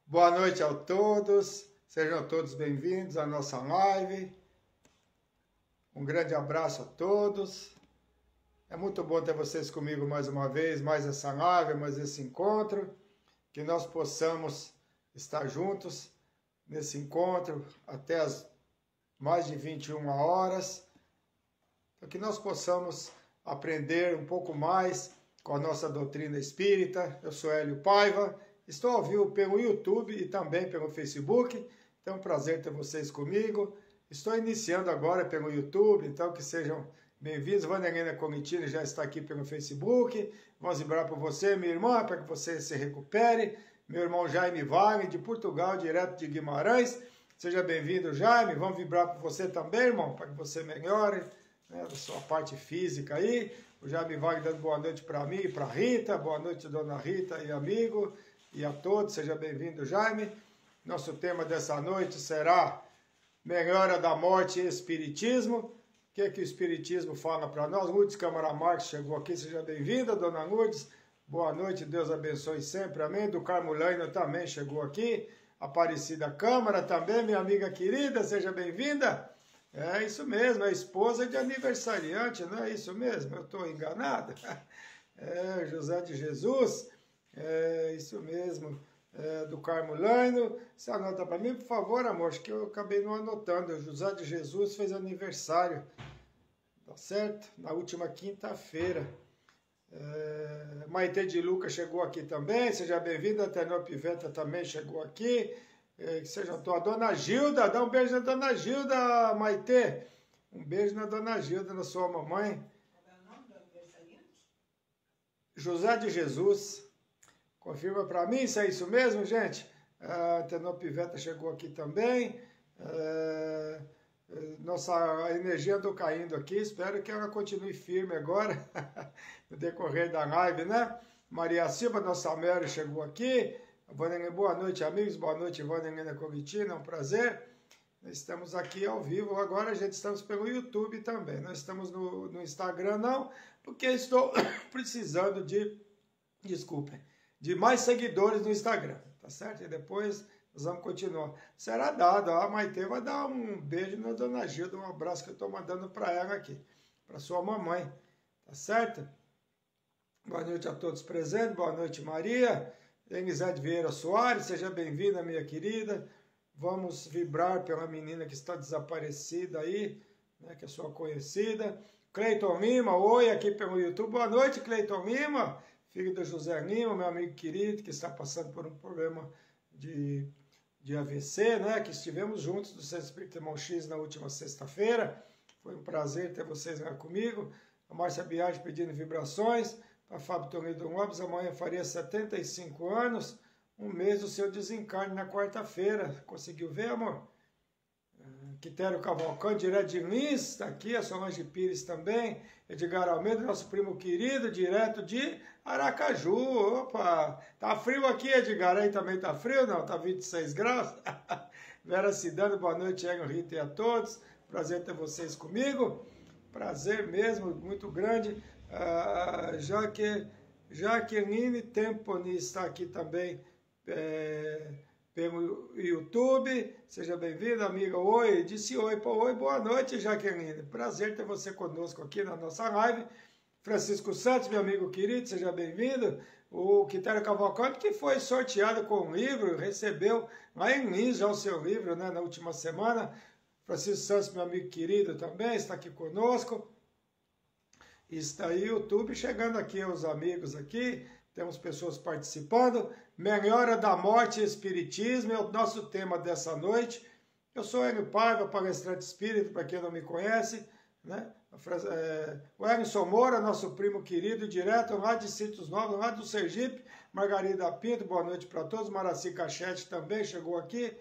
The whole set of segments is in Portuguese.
Boa noite a todos, sejam todos bem-vindos à nossa live. Um grande abraço a todos. É muito bom ter vocês comigo mais uma vez, mais essa live, mais esse encontro. Que nós possamos estar juntos nesse encontro até as mais de 21 horas. Para que nós possamos aprender um pouco mais com a nossa doutrina espírita. Eu sou Hélio Paiva. Estou ao vivo pelo YouTube e também pelo Facebook. Então é um prazer ter vocês comigo. Estou iniciando agora pelo YouTube, então que sejam bem-vindos. Vanderlina Comitini já está aqui pelo Facebook. Vamos vibrar por você, minha irmã, para que você se recupere. Meu irmão Jaime Wagner, de Portugal, direto de Guimarães. Seja bem-vindo, Jaime. Vamos vibrar por você também, irmão, para que você melhore, né, da sua parte física aí. O Jaime Wagner dando boa noite para mim e para Rita. Boa noite, dona Rita e amigo. E a todos, seja bem-vindo, Jaime. Nosso tema dessa noite será Melhora da Morte e Espiritismo. O que é que o Espiritismo fala para nós? Lourdes Câmara Marques chegou aqui, seja bem-vinda, dona Lourdes. Boa noite, Deus abençoe sempre, amém. Do Carmo Laino também chegou aqui. Aparecida Câmara também, minha amiga querida, seja bem-vinda. É isso mesmo, é esposa de aniversariante, não é isso mesmo? Eu estou enganada? É, José de Jesus. É isso mesmo, do Carmo Laino. Você anota para mim, por favor, amor, acho que eu acabei não anotando. O José de Jesus fez aniversário, tá certo? Na última quinta-feira. Maite de Lucas chegou aqui também, seja bem-vinda. Tenor Piveta também chegou aqui. Seja a dona Gilda, dá um beijo na dona Gilda, Maite. Um beijo na dona Gilda, na sua mamãe. Qual é o nome do aniversariante? José de Jesus. Confirma para mim se é isso mesmo, gente. A Tenor Piveta chegou aqui também. Nossa energia andou caindo aqui. Espero que ela continue firme agora, no decorrer da live, né? Maria Silva, nossa Mary, chegou aqui. Boa noite, amigos. Boa noite, Vanderlina Comitina. É um prazer. Estamos aqui ao vivo. Agora a gente estamos pelo YouTube também. Não estamos no Instagram, não, porque estou precisando de... Desculpem. De mais seguidores no Instagram, tá certo? E depois nós vamos continuar. Será dado, a Maite vai dar um beijo na dona Gilda, um abraço que eu estou mandando para ela aqui, para sua mamãe, tá certo? Boa noite a todos presentes, boa noite Maria, Elisete Vieira Soares, seja bem-vinda, minha querida. Vamos vibrar pela menina que está desaparecida aí, né, que é sua conhecida. Cleiton Lima, oi, aqui pelo YouTube, boa noite Cleiton Lima. Filho do José Lima, meu amigo querido, que está passando por um problema de AVC, né? Que estivemos juntos do Centro Espírita Irmão X na última sexta-feira. Foi um prazer ter vocês lá comigo. A Márcia Biagi pedindo vibrações. Para Fábio Toledo Lopes, amanhã faria 75 anos. Um mês do seu desencarne na quarta-feira. Conseguiu ver, amor? Quitério Cavalcante, direto de Lins, está aqui, a Solange Pires também, Edgar Almeida, nosso primo querido, direto de Aracaju. Opa, tá frio aqui, Edgar, aí também tá frio, não? Tá 26 graus? Vera Cidano, boa noite, Ego Rita e a todos, prazer ter vocês comigo, prazer mesmo, muito grande. Jaqueline Temponi está aqui também, pelo YouTube, seja bem-vinda, amiga. Oi, disse oi, oi, boa noite, Jaqueline. Prazer ter você conosco aqui na nossa live. Francisco Santos, meu amigo querido, seja bem-vindo. O Quitério Cavalcante, que foi sorteado com um livro, recebeu lá em Lins já o seu livro, né, na última semana. Francisco Santos, meu amigo querido, também está aqui conosco. Está aí o YouTube chegando aqui, os amigos aqui. Temos pessoas participando. Melhora da Morte e Espiritismo é o nosso tema dessa noite. Eu sou Hélio Paiva, palestrante espírita, para quem não me conhece, né? O Emerson Moura, nosso primo querido, direto lá de Sítios Novos, lá do Sergipe. Margarida Pinto, boa noite para todos. Maraci Cachete também chegou aqui.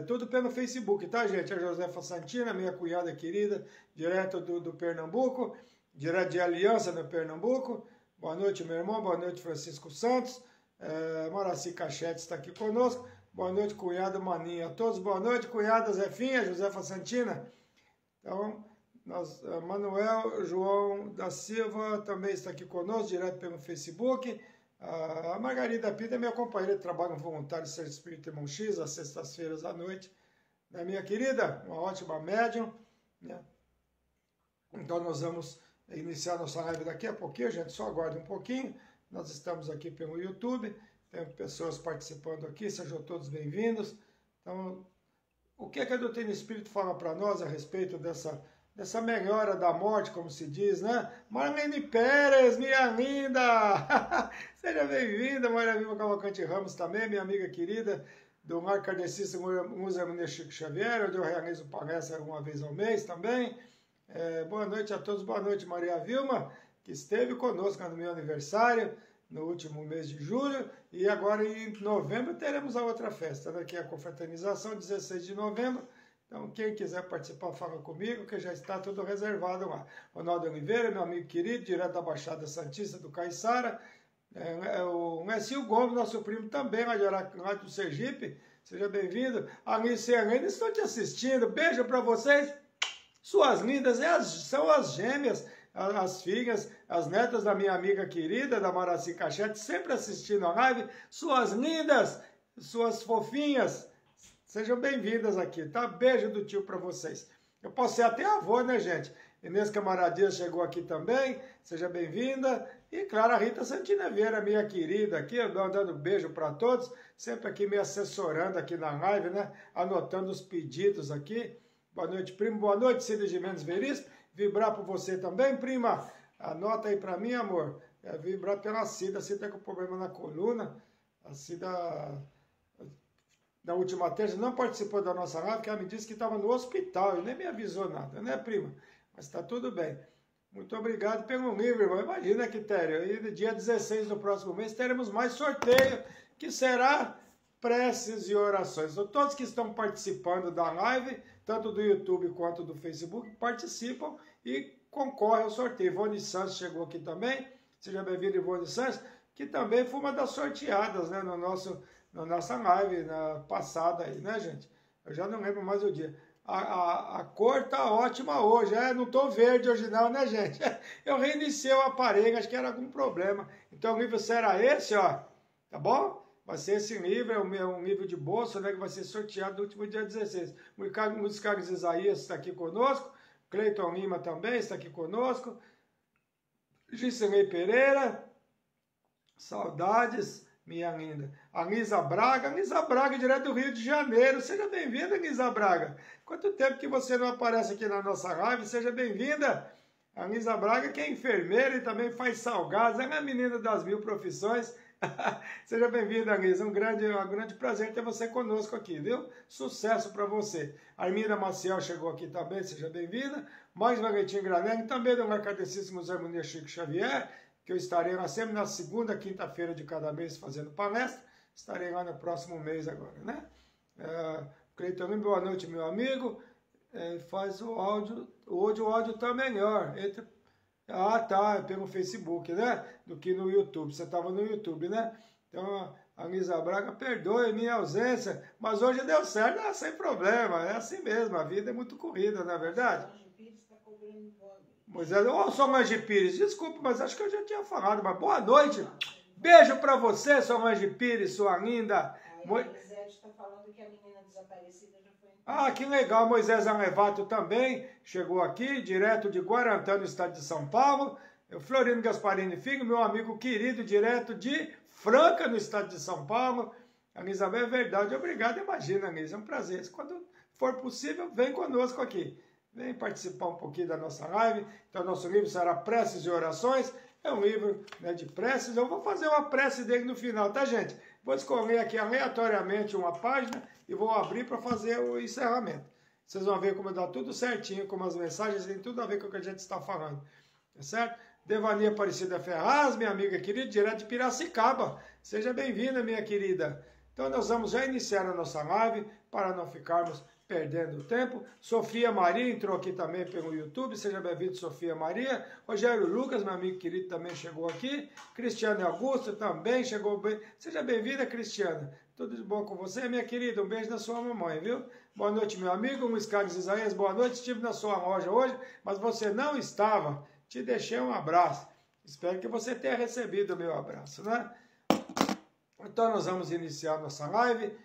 Tudo pelo Facebook, tá, gente? A Josefa Santina, minha cunhada querida, direto do Pernambuco, direto de Aliança, no Pernambuco. Boa noite, meu irmão. Boa noite, Francisco Santos. Maraci Cachete está aqui conosco. Boa noite, cunhada Maninha. A todos, boa noite, cunhada Zefinha, Josefa Santina. Então, Manuel João da Silva também está aqui conosco, direto pelo Facebook. A Margarida Pita é minha companheira de trabalho voluntário Ser Espírito Irmão X, às sextas-feiras à noite. Né, minha querida? Uma ótima médium. Né? Então nós vamos iniciar nossa live daqui a pouquinho, gente, só aguarde um pouquinho. Nós estamos aqui pelo YouTube, tem pessoas participando aqui, sejam todos bem-vindos. Então, o que a doutrina espírita fala para nós a respeito dessa melhora da morte, como se diz, né? Marlene Pérez, minha linda! Seja bem-vinda, Maria Viva Cavalcante Ramos também, minha amiga querida, do Lar Kardecista Museu Maria Chico Xavier, onde eu realizo palestra uma vez ao mês também. Boa noite a todos, boa noite, Maria Vilma, que esteve conosco no meu aniversário, no último mês de julho, e agora em novembro teremos a outra festa, né, que é a confraternização, 16 de novembro. Então, quem quiser participar, fala comigo, que já está tudo reservado lá. Ronaldo Oliveira, meu amigo querido, direto da Baixada Santista do Caiçara. O Nessil Gomes, nosso primo também, lá do Sergipe. Seja bem-vindo. Alice e Helena estão te assistindo. Beijo para vocês. Suas lindas, são as gêmeas, as filhas, as netas da minha amiga querida, da Maraci Cachete, sempre assistindo a live. Suas lindas, suas fofinhas. Sejam bem-vindas aqui, tá? Beijo do tio para vocês. Eu posso ser até avô, né, gente? Inês Camaradias chegou aqui também, seja bem-vinda. E, claro, a Rita Santina Vieira, minha querida, aqui, dando beijo para todos, sempre aqui me assessorando aqui na live, né? Anotando os pedidos aqui. Boa noite, primo. Boa noite, Cida Gimenez Veríssimo. Vibrar por você também, prima. Anota aí para mim, amor. Vibrar pela Cida. A Cida tá com problema na coluna. A Cida... Na última terça, não participou da nossa live, porque ela me disse que estava no hospital e nem me avisou nada, né, prima? Mas está tudo bem. Muito obrigado pelo livro, irmão. Imagina, Quitério, e dia 16 do próximo mês teremos mais sorteio, que será preces e orações. Então, todos que estão participando da live, tanto do YouTube quanto do Facebook, participam e concorrem ao sorteio. Ivone Santos chegou aqui também. Seja bem-vindo, Ivone Santos, que também foi uma das sorteadas, né, na nossa live passada aí, né, gente? Eu já não lembro mais o dia. A cor tá ótima hoje, não tô verde hoje não, né, gente? Eu reiniciei o aparelho, acho que era algum problema. Então o livro será esse, ó, tá bom? Vai ser esse livro, é um livro de bolsa, né, que vai ser sorteado no último dia 16. Luiz Carlos Isaías está aqui conosco, Cleiton Lima também está aqui conosco, Giselei Pereira, saudades... Minha linda. Anisa Braga, direto do Rio de Janeiro. Seja bem-vinda, Anisa Braga. Quanto tempo que você não aparece aqui na nossa live? Seja bem-vinda. Anisa Braga, que é enfermeira e também faz salgados. É a menina das 1000 profissões. Seja bem-vinda, Anisa. Um grande prazer ter você conosco aqui, viu? Sucesso para você. Arminda Maciel chegou aqui também. Seja bem-vinda. Mais Valentim Granelli, também do Lar Kardecista Museu Maria Chico Xavier, que eu estarei lá sempre na segunda quinta-feira de cada mês fazendo palestra. Estarei lá no próximo mês agora, né? Cleiton, boa noite, meu amigo. Faz o áudio, hoje o áudio tá melhor. Tá, pelo Facebook, né? Do que no YouTube. Você estava no YouTube, né? Então, a Anisa Braga, perdoe minha ausência, mas hoje deu certo, sem problema. É assim mesmo, a vida é muito corrida, não é verdade? Moisés, Solange Pires, desculpa, mas acho que eu já tinha falado, mas boa noite. Beijo pra você, Solange Pires, sua linda. Moisés está falando que a menina desaparecida já foi... que legal, Moisés Alevato também chegou aqui, direto de Guarantã, no estado de São Paulo. Florino Gasparini Filho, meu amigo querido, direto de Franca, no estado de São Paulo. Anisabel, é verdade, obrigado, imagina, Anis, é um prazer. Quando for possível, vem conosco aqui. Vem participar um pouquinho da nossa live. Então, nosso livro será Preces e Orações. É um livro, né, de preces. Eu vou fazer uma prece dele no final, tá, gente? Vou escolher aqui aleatoriamente uma página e vou abrir para fazer o encerramento. Vocês vão ver como dá tudo certinho, como as mensagens têm tudo a ver com o que a gente está falando. Tá certo? Devani Aparecida Ferraz, minha amiga querida, direto de Piracicaba. Seja bem-vinda, minha querida. Então, nós vamos já iniciar a nossa live para não ficarmos perdendo tempo. Sofia Maria entrou aqui também pelo YouTube. Seja bem-vindo, Sofia Maria. Rogério Lucas, meu amigo querido, também chegou aqui. Cristiane Augusto também chegou bem. Seja bem-vinda, Cristiana. Tudo de bom com você, minha querida? Um beijo na sua mamãe, viu? Boa noite, meu amigo. Luiz Carlos Isaías, boa noite. Estive na sua loja hoje, mas você não estava. Te deixei um abraço. Espero que você tenha recebido o meu abraço, né? Então nós vamos iniciar nossa live,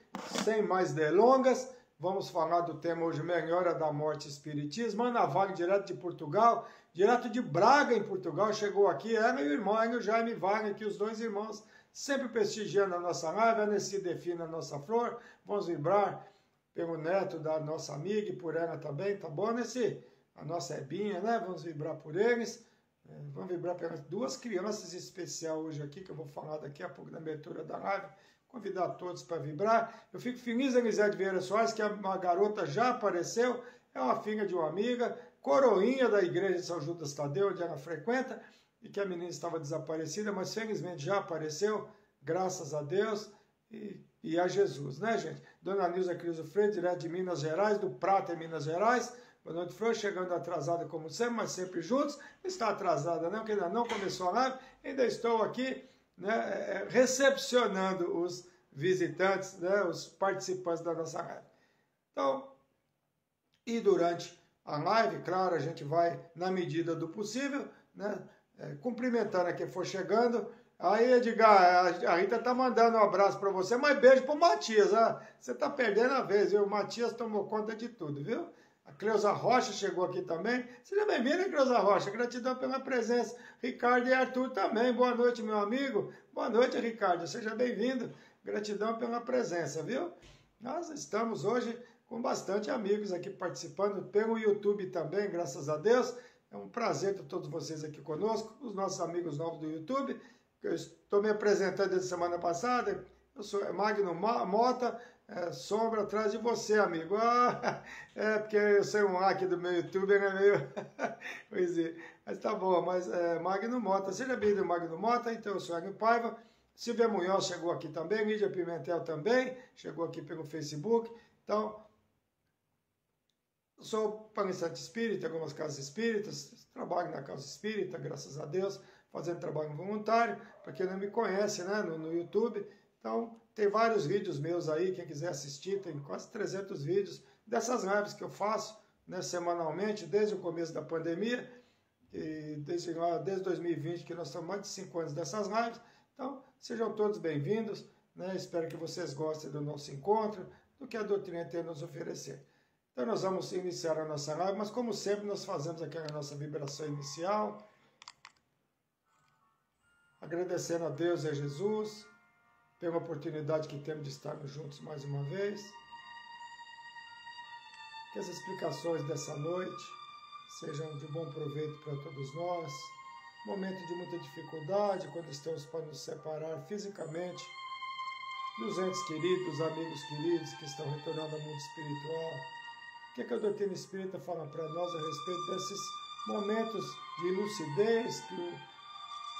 sem mais delongas. Vamos falar do tema hoje, Melhora da Morte e Espiritismo. Ana Wagner, direto de Portugal, direto de Braga, em Portugal, chegou aqui. É meu irmão, é o Jaime Wagner, aqui, os dois irmãos, sempre prestigiando a nossa live. A Nessi Defina a nossa flor. Vamos vibrar pelo neto da nossa amiga e por ela também, tá bom, Nessi? A nossa Ebinha, né? Vamos vibrar por eles. Vamos vibrar pelas duas crianças especiais hoje aqui, que eu vou falar daqui a pouco na abertura da live. Convidar todos para vibrar. Eu fico feliz, Elisete Vieira Soares, que uma garota já apareceu, é uma filha de uma amiga, coroinha da igreja de São Judas Tadeu, onde ela frequenta, e que a menina estava desaparecida, mas felizmente já apareceu, graças a Deus e a Jesus, né, gente? Dona Nilza Criso Freire, direto de Minas Gerais, do Prata, em Minas Gerais. Boa noite, Flor, chegando atrasada como sempre, mas sempre juntos. Não está atrasada não, porque ainda não começou a live, ainda estou aqui, né, recepcionando os visitantes, né, os participantes da nossa live. Então, e durante a live, claro, a gente vai, na medida do possível, né, cumprimentando a quem for chegando. Aí, Edgar, a Rita tá mandando um abraço para você, mas beijo pro Matias, você tá perdendo a vez, viu? O Matias tomou conta de tudo, viu? A Cleusa Rocha chegou aqui também. Seja bem-vinda, Cleusa Rocha. Gratidão pela presença. Ricardo e Arthur também. Boa noite, meu amigo. Boa noite, Ricardo. Seja bem-vindo. Gratidão pela presença, viu? Nós estamos hoje com bastante amigos aqui participando pelo YouTube também, graças a Deus. É um prazer ter todos vocês aqui conosco, os nossos amigos novos do YouTube. Eu estou me apresentando desde semana passada. Eu sou Magno Mota. Sombra atrás de você, amigo. Porque eu sei um hack do meu YouTube, né, meio... Pois é, mas tá bom, mas Magno Mota, seja bem-vindo, Magno Mota. Então, eu sou Agno Paiva. Silvia Munhoz chegou aqui também, Lídia Pimentel também, chegou aqui pelo Facebook. Então, eu sou palestrante espírita, algumas casas espíritas, trabalho na casa espírita, graças a Deus, fazendo trabalho voluntário, para quem não me conhece, né, no YouTube. Então, tem vários vídeos meus aí, quem quiser assistir, tem quase 300 vídeos dessas lives que eu faço, né, semanalmente, desde o começo da pandemia, e desde 2020, que nós estamos mais de 5 anos dessas lives. Então, sejam todos bem-vindos, né, espero que vocês gostem do nosso encontro, do que a doutrina tem a nos oferecer. Então, nós vamos iniciar a nossa live, mas como sempre, nós fazemos aquela nossa vibração inicial, agradecendo a Deus e a Jesus, pela oportunidade que temos de estarmos juntos mais uma vez. Que as explicações dessa noite sejam de bom proveito para todos nós. Momento de muita dificuldade, quando estamos para nos separar fisicamente dos entes queridos, dos amigos queridos que estão retornando ao mundo espiritual. O que a doutrina espírita fala para nós a respeito desses momentos de lucidez que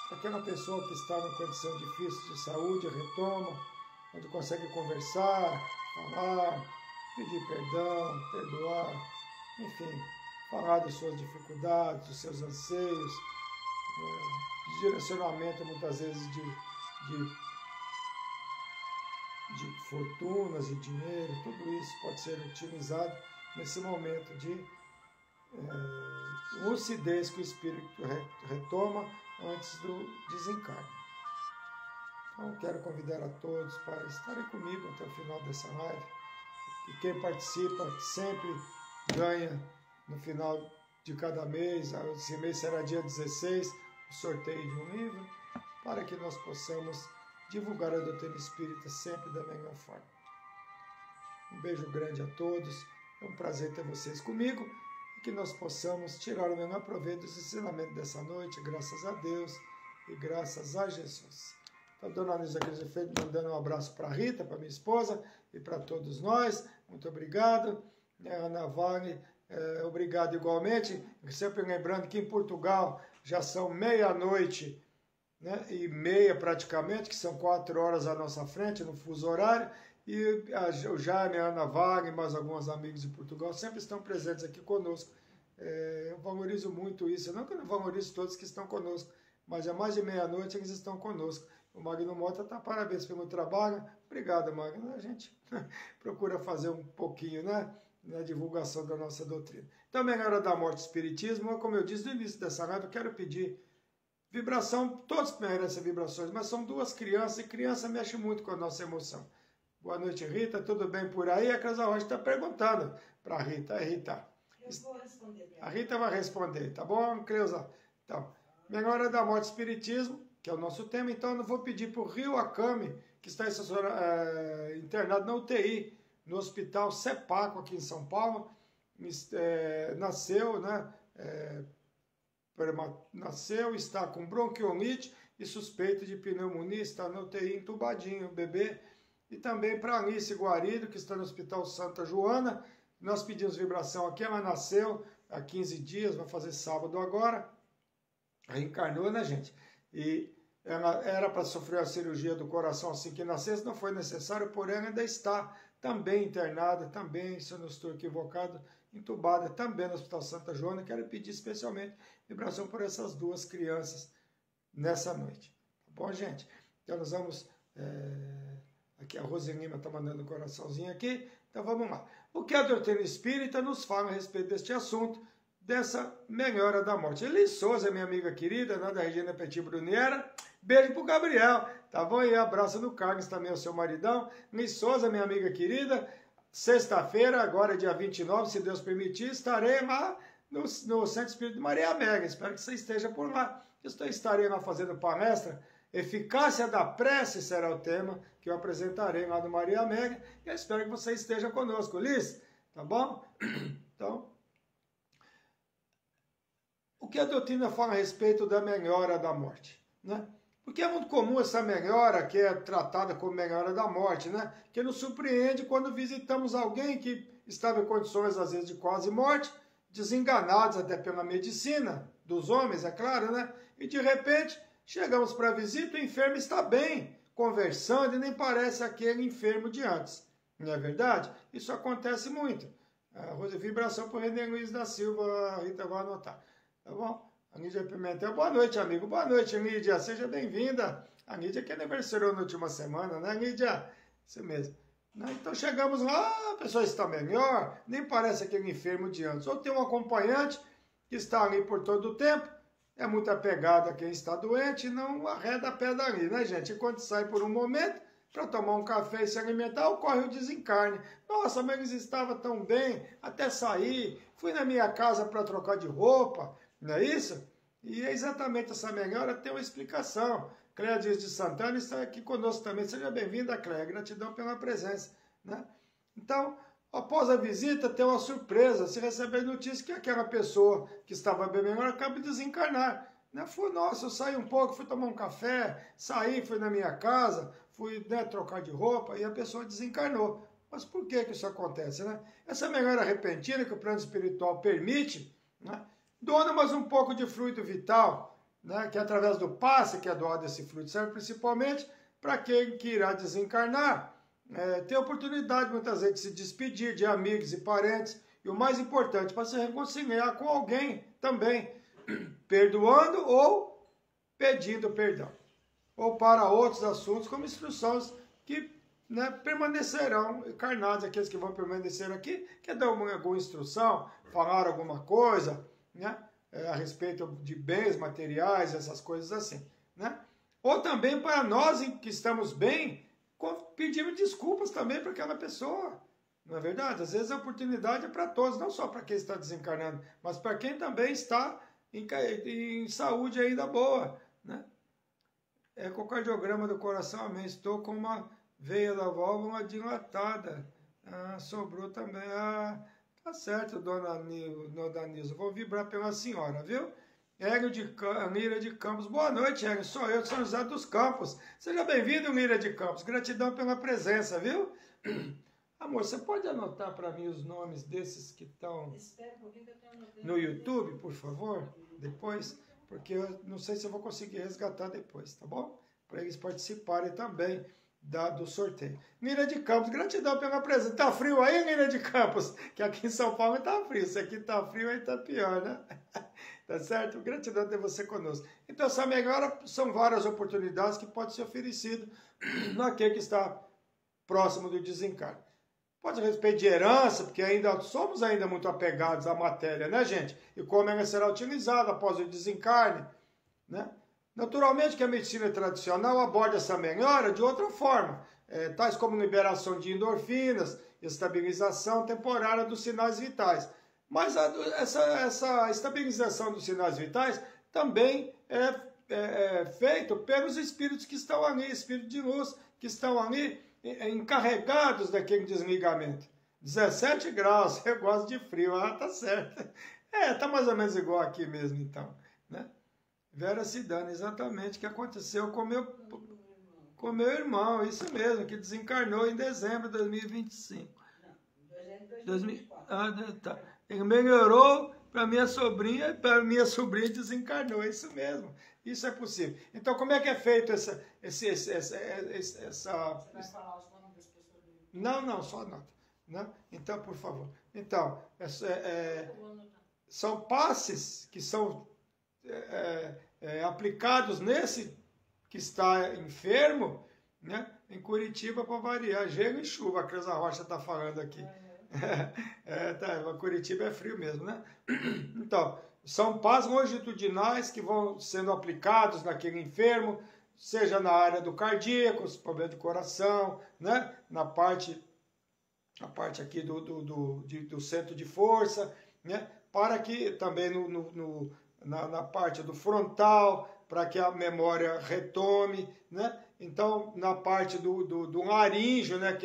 aquela pessoa que está em condição difícil de saúde retoma, onde consegue conversar, falar, pedir perdão, perdoar, enfim, falar das suas dificuldades, dos seus anseios, de direcionamento muitas vezes de fortunas e dinheiro, tudo isso pode ser utilizado nesse momento de lucidez que o espírito retoma antes do desencarne. Então, quero convidar a todos para estarem comigo até o final dessa live. E quem participa sempre ganha no final de cada mês. Esse mês será dia 16, o sorteio de um livro, para que nós possamos divulgar a doutrina espírita sempre da melhor forma. Um beijo grande a todos. É um prazer ter vocês comigo. E que nós possamos tirar o menor proveito dos ensinamentos dessa noite, graças a Deus e graças a Jesus. Então, Dona Nilza Criso Freire mandando um abraço para a Rita, para minha esposa e para todos nós. Muito obrigado. Ana Wagner, obrigado igualmente. Sempre lembrando que em Portugal já são meia-noite, né, e meia praticamente, que são 4 horas à nossa frente no fuso horário. E o Jaime, a Ana Wagner, mais alguns amigos de Portugal sempre estão presentes aqui conosco. Eu valorizo muito isso. Não que eu não valorizo todos que estão conosco, mas é mais de meia-noite eles estão conosco. O Magno Mota está parabéns pelo trabalho. Obrigado, Magno. A gente procura fazer um pouquinho, né, na divulgação da nossa doutrina. Então, Melhora da Morte e Espiritismo, como eu disse no início dessa live, eu quero pedir Vibração, todos merecem vibrações, mas são duas crianças, e criança mexe muito com a nossa emoção. Boa noite, Rita, tudo bem por aí? A Cleusa Rocha está perguntando para a Rita. Rita. Eu vou responder. A Rita vai responder, tá bom, Cleusa? Então, Melhora da Morte Espiritismo, que é o nosso tema, então eu não vou pedir para o Rio Akami, que está internado na UTI, no Hospital Sepaco, aqui em São Paulo, nasceu, né? Nasceu, está com bronquiolite e suspeito de pneumonia, está na UTI entubadinho, o bebê. E também para Alice Guarido, que está no Hospital Santa Joana. Nós pedimos vibração aqui, ela nasceu há 15 dias, vai fazer sábado agora. Reencarnou, né, gente? E ela era para sofrer a cirurgia do coração assim que nascesse, não foi necessário, porém ela ainda está também internada, também, se eu não estou equivocado, entubada também no Hospital Santa Joana. Quero pedir especialmente vibração por essas duas crianças nessa noite. Tá bom, gente? Então nós vamos... Aqui a Rose Lima está mandando um coraçãozinho aqui. Então vamos lá. O que a doutrina espírita nos fala a respeito deste assunto, dessa melhora da morte? Elis Souza, minha amiga querida, né, da Regina Petit Bruniera. Beijo pro Gabriel. Tá bom? E abraço do Carlos também, o seu maridão. Elis Souza, minha amiga querida. Sexta-feira, agora dia 29, se Deus permitir, estarei lá no Centro Espírita de Maria Mega. Espero que você esteja por lá. Estarei lá fazendo palestra. Eficácia da prece será o tema que eu apresentarei lá no Maria Mega. E eu espero que você esteja conosco, Liz. Tá bom? Então, o que a doutrina fala a respeito da melhora da morte, né? Porque é muito comum essa melhora, que é tratada como melhora da morte, né? Que nos surpreende quando visitamos alguém que estava em condições, às vezes, de quase morte, desenganados até pela medicina, dos homens, é claro, né? E, de repente, chegamos para a visita, o enfermo está bem, conversando, e nem parece aquele enfermo de antes. Não é verdade? Isso acontece muito. Vibração por René Luiz da Silva, a Rita vai anotar. Tá bom? A Nídia Pimentel, boa noite, amigo. Boa noite, Nídia. Seja bem-vinda. A Nídia que aniversariou na última semana, né, Nídia? Isso mesmo. Então chegamos lá, a pessoa está melhor, nem parece aquele enfermo de antes. Ou tem um acompanhante que está ali por todo o tempo, é muito apegado a quem está doente e não arreda a pé dali, né, gente? E quando sai por um momento para tomar um café e se alimentar, ocorre o desencarne. Nossa, mas eles estavam tão bem, até sair, fui na minha casa para trocar de roupa, não é isso? E é exatamente essa melhora tem uma explicação. Cléia Dias de Santana está aqui conosco também. Seja bem-vinda, Cléia. Gratidão pela presença, né? Então, após a visita, tem uma surpresa. Se receber notícia que aquela pessoa que estava bem melhor acaba de desencarnar. Né? Nossa, eu saí um pouco, fui tomar um café, saí, fui na minha casa, fui, né, trocar de roupa e a pessoa desencarnou. Mas por que isso acontece, né? Essa melhora repentina que o plano espiritual permite, né, dona mais um pouco de fluido vital, né, que através do passe que é doado esse fluido serve principalmente para quem que irá desencarnar, ter a oportunidade muitas vezes de se despedir de amigos e parentes, e o mais importante, para se reconciliar com alguém também, perdoando ou pedindo perdão, ou para outros assuntos como instruções que, né, permanecerão encarnados, aqueles que vão permanecer aqui, quer dar alguma instrução, falar alguma coisa, né, a respeito de bens materiais, essas coisas assim, né? Ou também para nós que estamos bem, pedimos desculpas também para aquela pessoa, não é verdade? Às vezes a oportunidade é para todos, não só para quem está desencarnando, mas para quem também está em saúde ainda boa, né? Ecocardiograma do coração, amém. Estou com uma veia da válvula dilatada. Sobrou também. Tá certo, dona Nilza. Vou vibrar pela senhora, viu? Lira de Campos. Boa noite, Hélio. Sou eu de São José dos Campos. Seja bem-vindo, Lira de Campos. Gratidão pela presença, viu? Amor, você pode anotar para mim os nomes desses que estão no YouTube, por favor? Depois, porque eu não sei se eu vou conseguir resgatar depois, tá bom? Para eles participarem também do sorteio. Lira de Campos, gratidão pela presença. Tá frio aí, Lira de Campos? Que aqui em São Paulo tá frio. Se aqui tá frio, aí tá pior, né? Tá certo? Gratidão ter você conosco. Então, essa melhora são várias oportunidades que podem ser oferecidas naquele que está próximo do desencarne. Pode ser a respeito de herança, porque somos ainda muito apegados à matéria, né, gente? E como ela será utilizada após o desencarne, né? Naturalmente que a medicina tradicional aborda essa melhora de outra forma, tais como liberação de endorfinas, estabilização temporária dos sinais vitais. Mas essa estabilização dos sinais vitais também é feito pelos espíritos que estão ali, espíritos de luz, que estão ali encarregados daquele desligamento. 17 graus, eu gosto de frio, tá certo. Tá mais ou menos igual aqui mesmo, então, né? Vera Cidane, exatamente o que aconteceu com meu irmão, isso mesmo, que desencarnou em dezembro de 2025. Não, 2024. Tá. Ele melhorou para minha sobrinha desencarnou, isso mesmo. Isso é possível. Então, como é que é feito essa... Você vai falar os nomes das pessoas? Não, só anota. Né? Então, por favor. Então, são passes que são aplicados nesse que está enfermo, né? Em Curitiba, para variar, gelo e chuva, a Creuza Rocha está falando aqui. Curitiba é frio mesmo, né? Então, são passes longitudinais que vão sendo aplicados naquele enfermo, seja na área do cardíaco, problema de coração, né? Na parte aqui do centro de força, né? Para que também na parte do frontal, para que a memória retome, né? Então, na parte do laríngeo, né?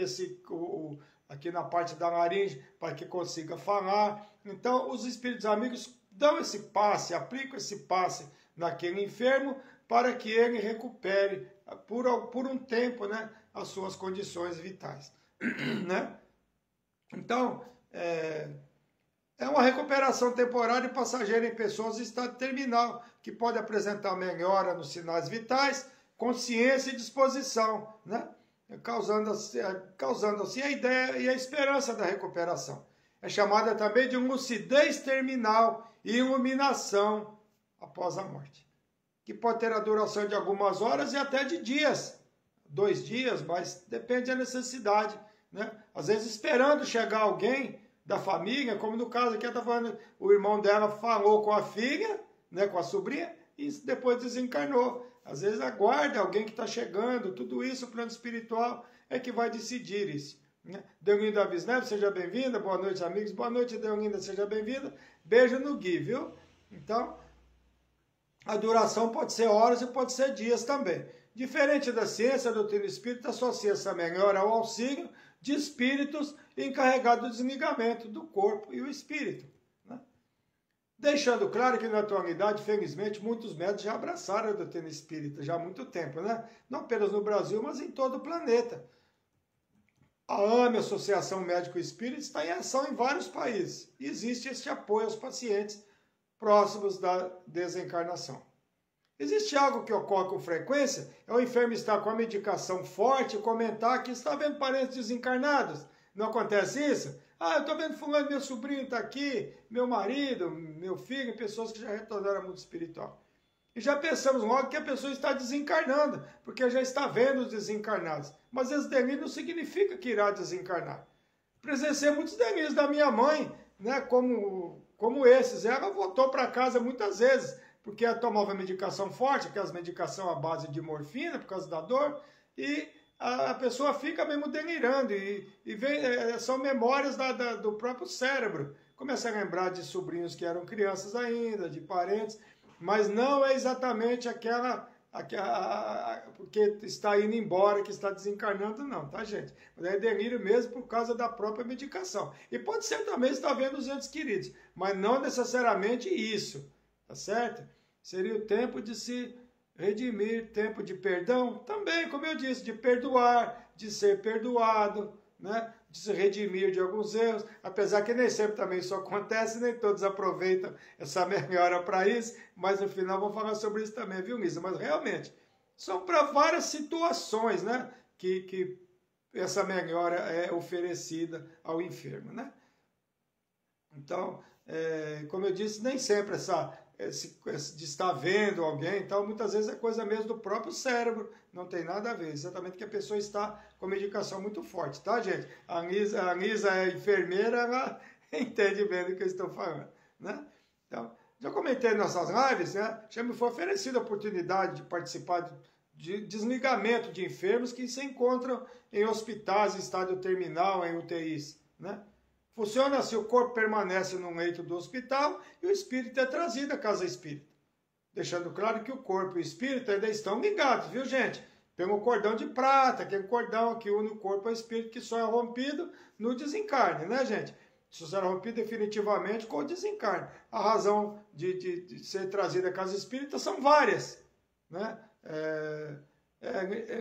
Aqui na parte da laringe, para que consiga falar. Então, os espíritos amigos dão esse passe, aplicam esse passe naquele enfermo, para que ele recupere por um tempo, né? As suas condições vitais, né? Então, é uma recuperação temporária e passageira em pessoas em estado terminal, que pode apresentar melhora nos sinais vitais, consciência e disposição, né? Causando assim a ideia e a esperança da recuperação. É chamada também de lucidez terminal e iluminação após a morte, que pode ter a duração de algumas horas e até de dias, 2 dias, mas depende da necessidade, né? Às vezes esperando chegar alguém da família, como no caso aqui, tá falando, o irmão dela falou com a filha, né, com a sobrinha, e depois desencarnou. Às vezes aguarda alguém que está chegando, tudo isso, o plano espiritual é que vai decidir isso, né? Deolinda Visnev, seja bem-vinda, boa noite, amigos, boa noite, Deolinda, seja bem-vinda, beijo no Gui, viu? Então, a duração pode ser horas e pode ser dias também. Diferente da ciência, a doutrina espírita associa essa melhora ao auxílio de espíritos encarregados do desligamento do corpo e o espírito, né? Deixando claro que na atualidade, felizmente, muitos médicos já abraçaram a doutrina espírita já há muito tempo, né? Não apenas no Brasil, mas em todo o planeta. A AME, Associação Médico Espírita, está em ação em vários países. E existe este apoio aos pacientes próximos da desencarnação. Existe algo que ocorre com frequência, é o enfermo estar com a medicação forte e comentar que está vendo parentes desencarnados. Não acontece isso? Eu estou vendo fulano, meu sobrinho está aqui, meu marido, meu filho, pessoas que já retornaram ao mundo espiritual. E já pensamos logo que a pessoa está desencarnando, porque já está vendo os desencarnados. Mas esse delírio não significa que irá desencarnar. Presenciei muitos delírios da minha mãe, né, como esses. Ela voltou para casa muitas vezes, porque ela tomava medicação forte, aquelas medicação à base de morfina, por causa da dor, e a pessoa fica mesmo delirando, e são memórias do próprio cérebro. Começa a lembrar de sobrinhos que eram crianças ainda, de parentes, mas não é exatamente porque está indo embora, que está desencarnando, não, tá, gente? Mas é delírio mesmo por causa da própria medicação. E pode ser também estar vendo os entes queridos, mas não necessariamente isso, tá certo? Seria o tempo de se redimir, tempo de perdão, também, como eu disse, de perdoar, de ser perdoado, né? De se redimir de alguns erros, apesar que nem sempre também isso acontece, nem todos aproveitam essa melhora para isso, mas no final vou falar sobre isso também, viu, Nisa? Mas realmente, são para várias situações, né, que essa melhora é oferecida ao enfermo, né? Então, como eu disse, nem sempre de estar vendo alguém, então muitas vezes é coisa mesmo do próprio cérebro, não tem nada a ver, exatamente que a pessoa está com medicação muito forte, tá, gente? A Anisa é enfermeira, ela entende bem do que eu estou falando, né? Então, Já comentei nas nossas lives, né? Já me foi oferecida a oportunidade de participar de desligamento de enfermos que se encontram em hospitais, em estado terminal, em UTIs, né? Funciona assim, o corpo permanece no leito do hospital e o espírito é trazido à casa espírita. Deixando claro que o corpo e o espírito ainda estão ligados, viu, gente? Tem um cordão de prata, que é um cordão que une o corpo ao espírito, que só é rompido no desencarne, né, gente? Isso será rompido definitivamente com o desencarne. A razão de ser trazido à casa espírita são várias, né?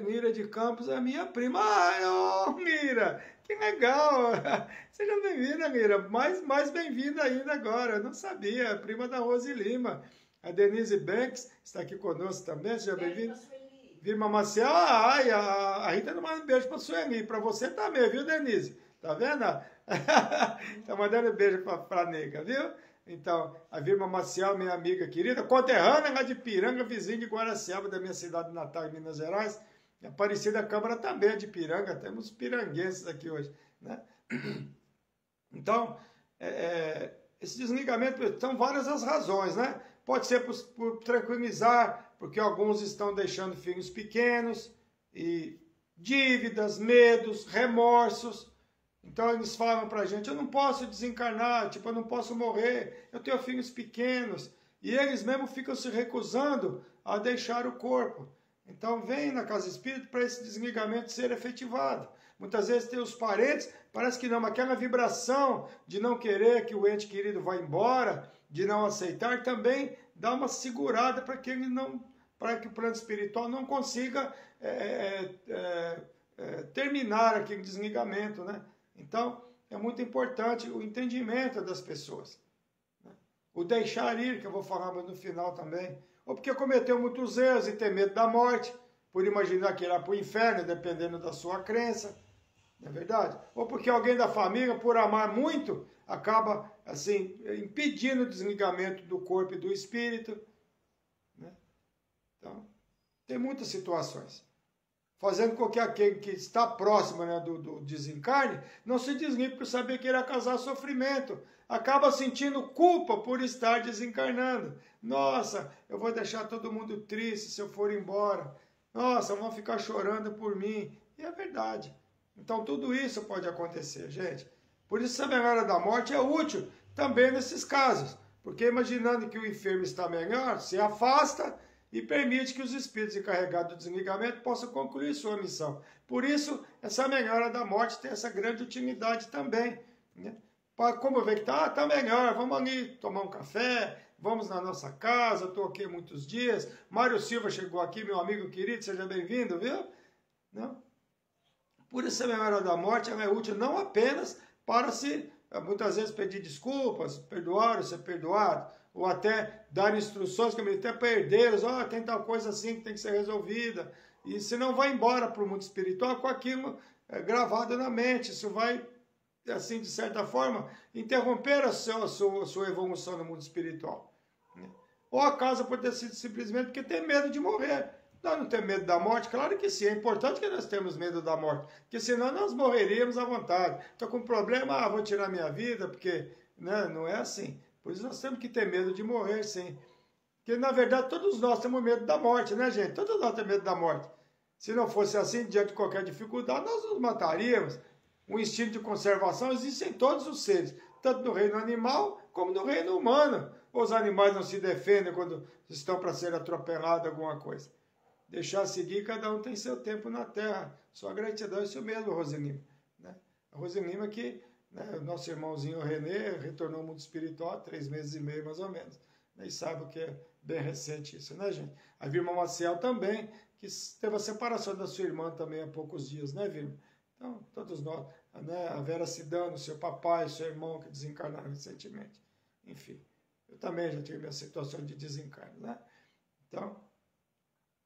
Mira de Campos é minha prima. Ai, oh, Mira, que legal! Seja bem-vinda, Mira. Mais bem-vinda ainda agora. Eu não sabia. Prima da Rose Lima. A Denise Banks está aqui conosco também. Seja bem-vinda. Vilma Maciel. Ai, a Rita não manda um beijo para a Sueli. Para você também, viu, Denise? Tá vendo? Tá mandando beijo para a nega, viu? Então, a Vilma Maciel, minha amiga querida, conterrânea lá de Piranga, vizinha de Guaraciaba, da minha cidade natal, em Minas Gerais. A Aparecida Câmara também é de Piranga, temos piranguenses aqui hoje, né? Então, esse desligamento, são várias as razões, né? Pode ser por tranquilizar, porque alguns estão deixando filhos pequenos, e dívidas, medos, remorsos. Então eles falam pra gente, eu não posso desencarnar, tipo, eu não posso morrer, eu tenho filhos pequenos. E eles mesmo ficam se recusando a deixar o corpo. Então vem na casa espírita para esse desligamento ser efetivado. Muitas vezes tem os parentes, parece que não, mas aquela vibração de não querer que o ente querido vá embora, de não aceitar, também dá uma segurada para que ele não, para que o plano espiritual não consiga terminar aquele desligamento, né? Então, é muito importante o entendimento das pessoas. Né? O deixar ir, que eu vou falar mais no final também. Ou porque cometeu muitos erros e tem medo da morte, por imaginar que irá para o inferno, dependendo da sua crença. Não é verdade? Ou porque alguém da família, por amar muito, acaba, assim, impedindo o desligamento do corpo e do espírito. Né? Então, tem muitas situações. Fazendo com que aquele que está próximo, né, do desencarne não se desligue por saber que irá causar sofrimento. Acaba sentindo culpa por estar desencarnando. Nossa, eu vou deixar todo mundo triste se eu for embora. Nossa, vão ficar chorando por mim. E é verdade. Então tudo isso pode acontecer, gente. Por isso a memória da morte é útil também nesses casos. Porque imaginando que o enfermo está melhor, se afasta e permite que os espíritos encarregados do desligamento possam concluir sua missão. Por isso, essa melhora da morte tem essa grande utilidade também. Né? Para como ver que tá melhor, vamos ali tomar um café, vamos na nossa casa, estou aqui muitos dias. Mário Silva chegou aqui, meu amigo querido, seja bem-vindo, viu? Não? Por isso, a memória da morte ela é útil não apenas para se, muitas vezes, pedir desculpas, perdoar ou ser perdoado, ou até dar instruções, como até para herdeiros, tem tal coisa assim que tem que ser resolvida. E se não vai embora para o mundo espiritual com aquilo gravado na mente, isso vai, assim, de certa forma, interromper a sua evolução no mundo espiritual. Né? Ou a causa pode ter sido simplesmente porque tem medo de morrer. Nós não temos medo da morte? Claro que sim, é importante que nós temos medo da morte, porque senão nós morreríamos à vontade. Estou com um problema, vou tirar minha vida, porque né, não é assim. Por isso nós temos que ter medo de morrer, sim. Porque, na verdade, todos nós temos medo da morte, né, gente? Todos nós temos medo da morte. Se não fosse assim, diante de qualquer dificuldade, nós nos mataríamos. O instinto de conservação existe em todos os seres, tanto no reino animal como no reino humano. Os animais não se defendem quando estão para ser atropelados alguma coisa. Deixar seguir, cada um tem seu tempo na Terra. Sua gratidão é isso mesmo, Roselima. Né? A Roselima que... O nosso irmãozinho Renê retornou ao mundo espiritual há 3 meses e meio, mais ou menos. E sabe o que é bem recente isso, né, gente? A Vilma Maciel também, que teve a separação da sua irmã também há poucos dias, né, Vilma? Então, todos nós, né? A Vera Cidano, seu papai, seu irmão, que desencarnaram recentemente. Enfim, eu também já tive minha situação de desencarne, né?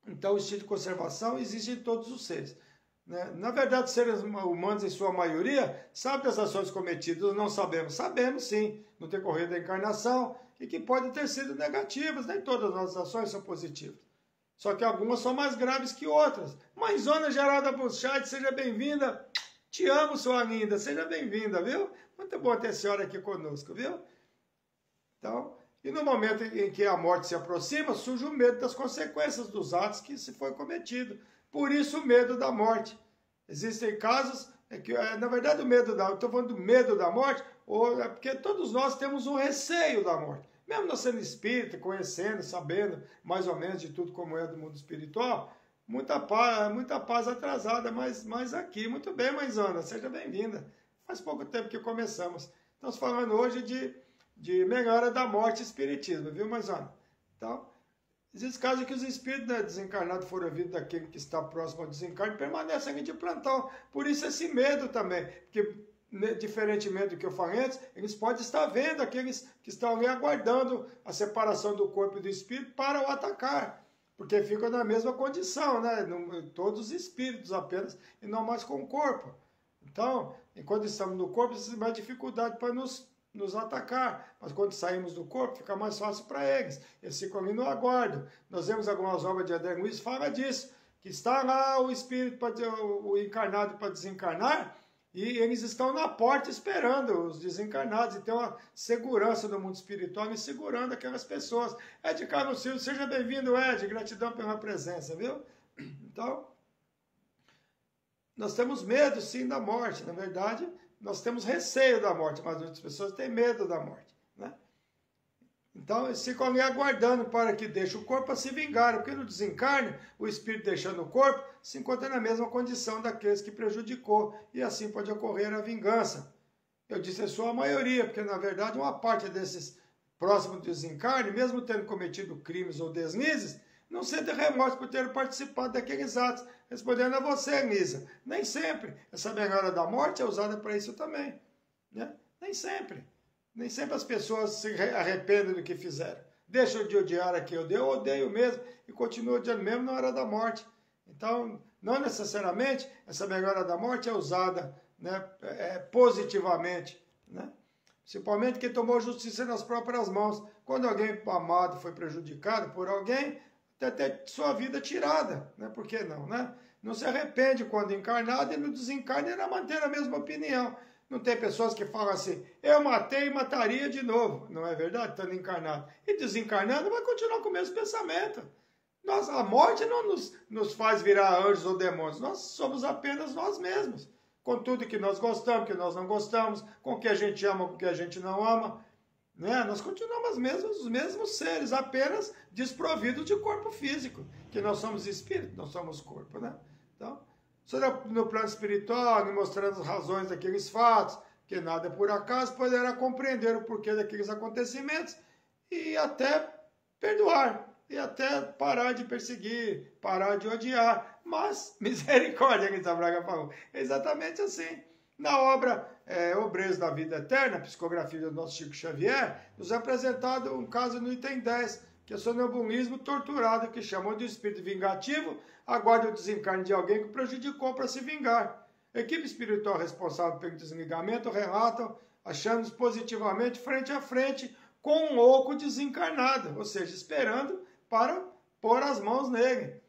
Então o instinto de conservação existe em todos os seres. Na verdade, os seres humanos, em sua maioria, sabem das ações cometidas, não sabemos. Sabemos, sim, no decorrer da encarnação, e que podem ter sido negativas, nem todas as nossas ações são positivas. Só que algumas são mais graves que outras. Mãezona Geralda Buchat, seja bem-vinda. Te amo, sua linda, seja bem-vinda, viu? Muito bom ter a senhora aqui conosco, viu? Então, E no momento em que a morte se aproxima, surge o medo das consequências dos atos que se foi cometido. Por isso o medo da morte. Existem casos que, na verdade, eu estou falando do medo da morte, ou é porque todos nós temos um receio da morte. Mesmo nós sendo espírita, conhecendo, sabendo mais ou menos de tudo como é do mundo espiritual, muita paz atrasada, mas aqui. Muito bem, mãe Ana, seja bem-vinda. Faz pouco tempo que começamos. Estamos falando hoje de melhora da morte e espiritismo, viu, mãe Ana? Então, existe casos em que os espíritos, né, desencarnados foram ouvidos daquele que está próximo ao desencarne, permanecem de plantão. Por isso esse medo também, porque, diferentemente do que eu falei antes, eles podem estar vendo aqueles que estão ali aguardando a separação do corpo e do espírito para o atacar, porque ficam na mesma condição, né? Todos os espíritos apenas, e não mais com o corpo. Então, enquanto estamos no corpo, existe mais dificuldade para nos atacar, mas quando saímos do corpo fica mais fácil para eles. Eles ficam ali no aguardo. Nós vemos algumas obras de André Luiz fala disso, que está lá o espírito, o encarnado para desencarnar, e eles estão na porta esperando os desencarnados, e tem uma segurança no mundo espiritual me segurando aquelas pessoas. Ed Carlos Silva, seja bem-vindo, Ed, gratidão pela presença, viu? Então, nós temos medo sim da morte, na verdade, nós temos receio da morte, mas outras pessoas têm medo da morte, né? Então, eles ficam ali aguardando para que deixe o corpo para se vingar, porque no desencarne, o espírito deixando o corpo, se encontra na mesma condição daqueles que prejudicou, e assim pode ocorrer a vingança. Eu disse a sua maioria, porque na verdade uma parte desses próximos do desencarne, mesmo tendo cometido crimes ou deslizes, não sentem remorso por ter participado daqueles atos. Respondendo a você, Lisa, nem sempre essa melhora da morte é usada para isso também, né? Nem sempre. Nem sempre as pessoas se arrependem do que fizeram. Deixam de odiar aqui, eu odeio mesmo, e continuam odiando mesmo na hora da morte. Então, não necessariamente essa melhora da morte é usada, né, positivamente, né? Principalmente quem tomou justiça nas próprias mãos. Quando alguém amado foi prejudicado por alguém, até ter sua vida tirada, né? Por que não, né? Não se arrepende quando encarnado, e no desencarne ainda mantém a mesma opinião. Não tem pessoas que falam assim, eu matei e mataria de novo. Não é verdade? Estando encarnado. E desencarnando vai continuar com o mesmo pensamento. A morte não nos faz virar anjos ou demônios. Nós somos apenas nós mesmos. Com tudo que nós gostamos, que nós não gostamos, com o que a gente ama, com o que a gente não ama. Né? Nós continuamos os mesmos seres, apenas desprovidos de corpo físico. Que nós somos espírito, nós somos corpo, né? Então, no plano espiritual, mostrando as razões daqueles fatos, que nada é por acaso, poderá compreender o porquê daqueles acontecimentos e até perdoar, e até parar de perseguir, parar de odiar. Mas, misericórdia, que Braga falou, é exatamente assim. Na obra Obreiros da Vida Eterna, psicografia do nosso Chico Xavier, nos é apresentado um caso no item 10, que é o sonambulismo torturado, que chamam de espírito vingativo, aguarda o desencarne de alguém que prejudicou para se vingar. A equipe espiritual responsável pelo desligamento relatam, achando-nos positivamente frente a frente com um louco desencarnado, ou seja, esperando para pôr as mãos nele.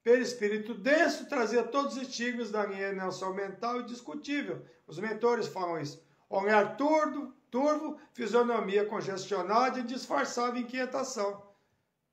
Perispírito denso trazia todos os estigmas da alienação mental indiscutível. Os mentores falam isso. Olhar turvo, fisionomia congestionada e disfarçava inquietação.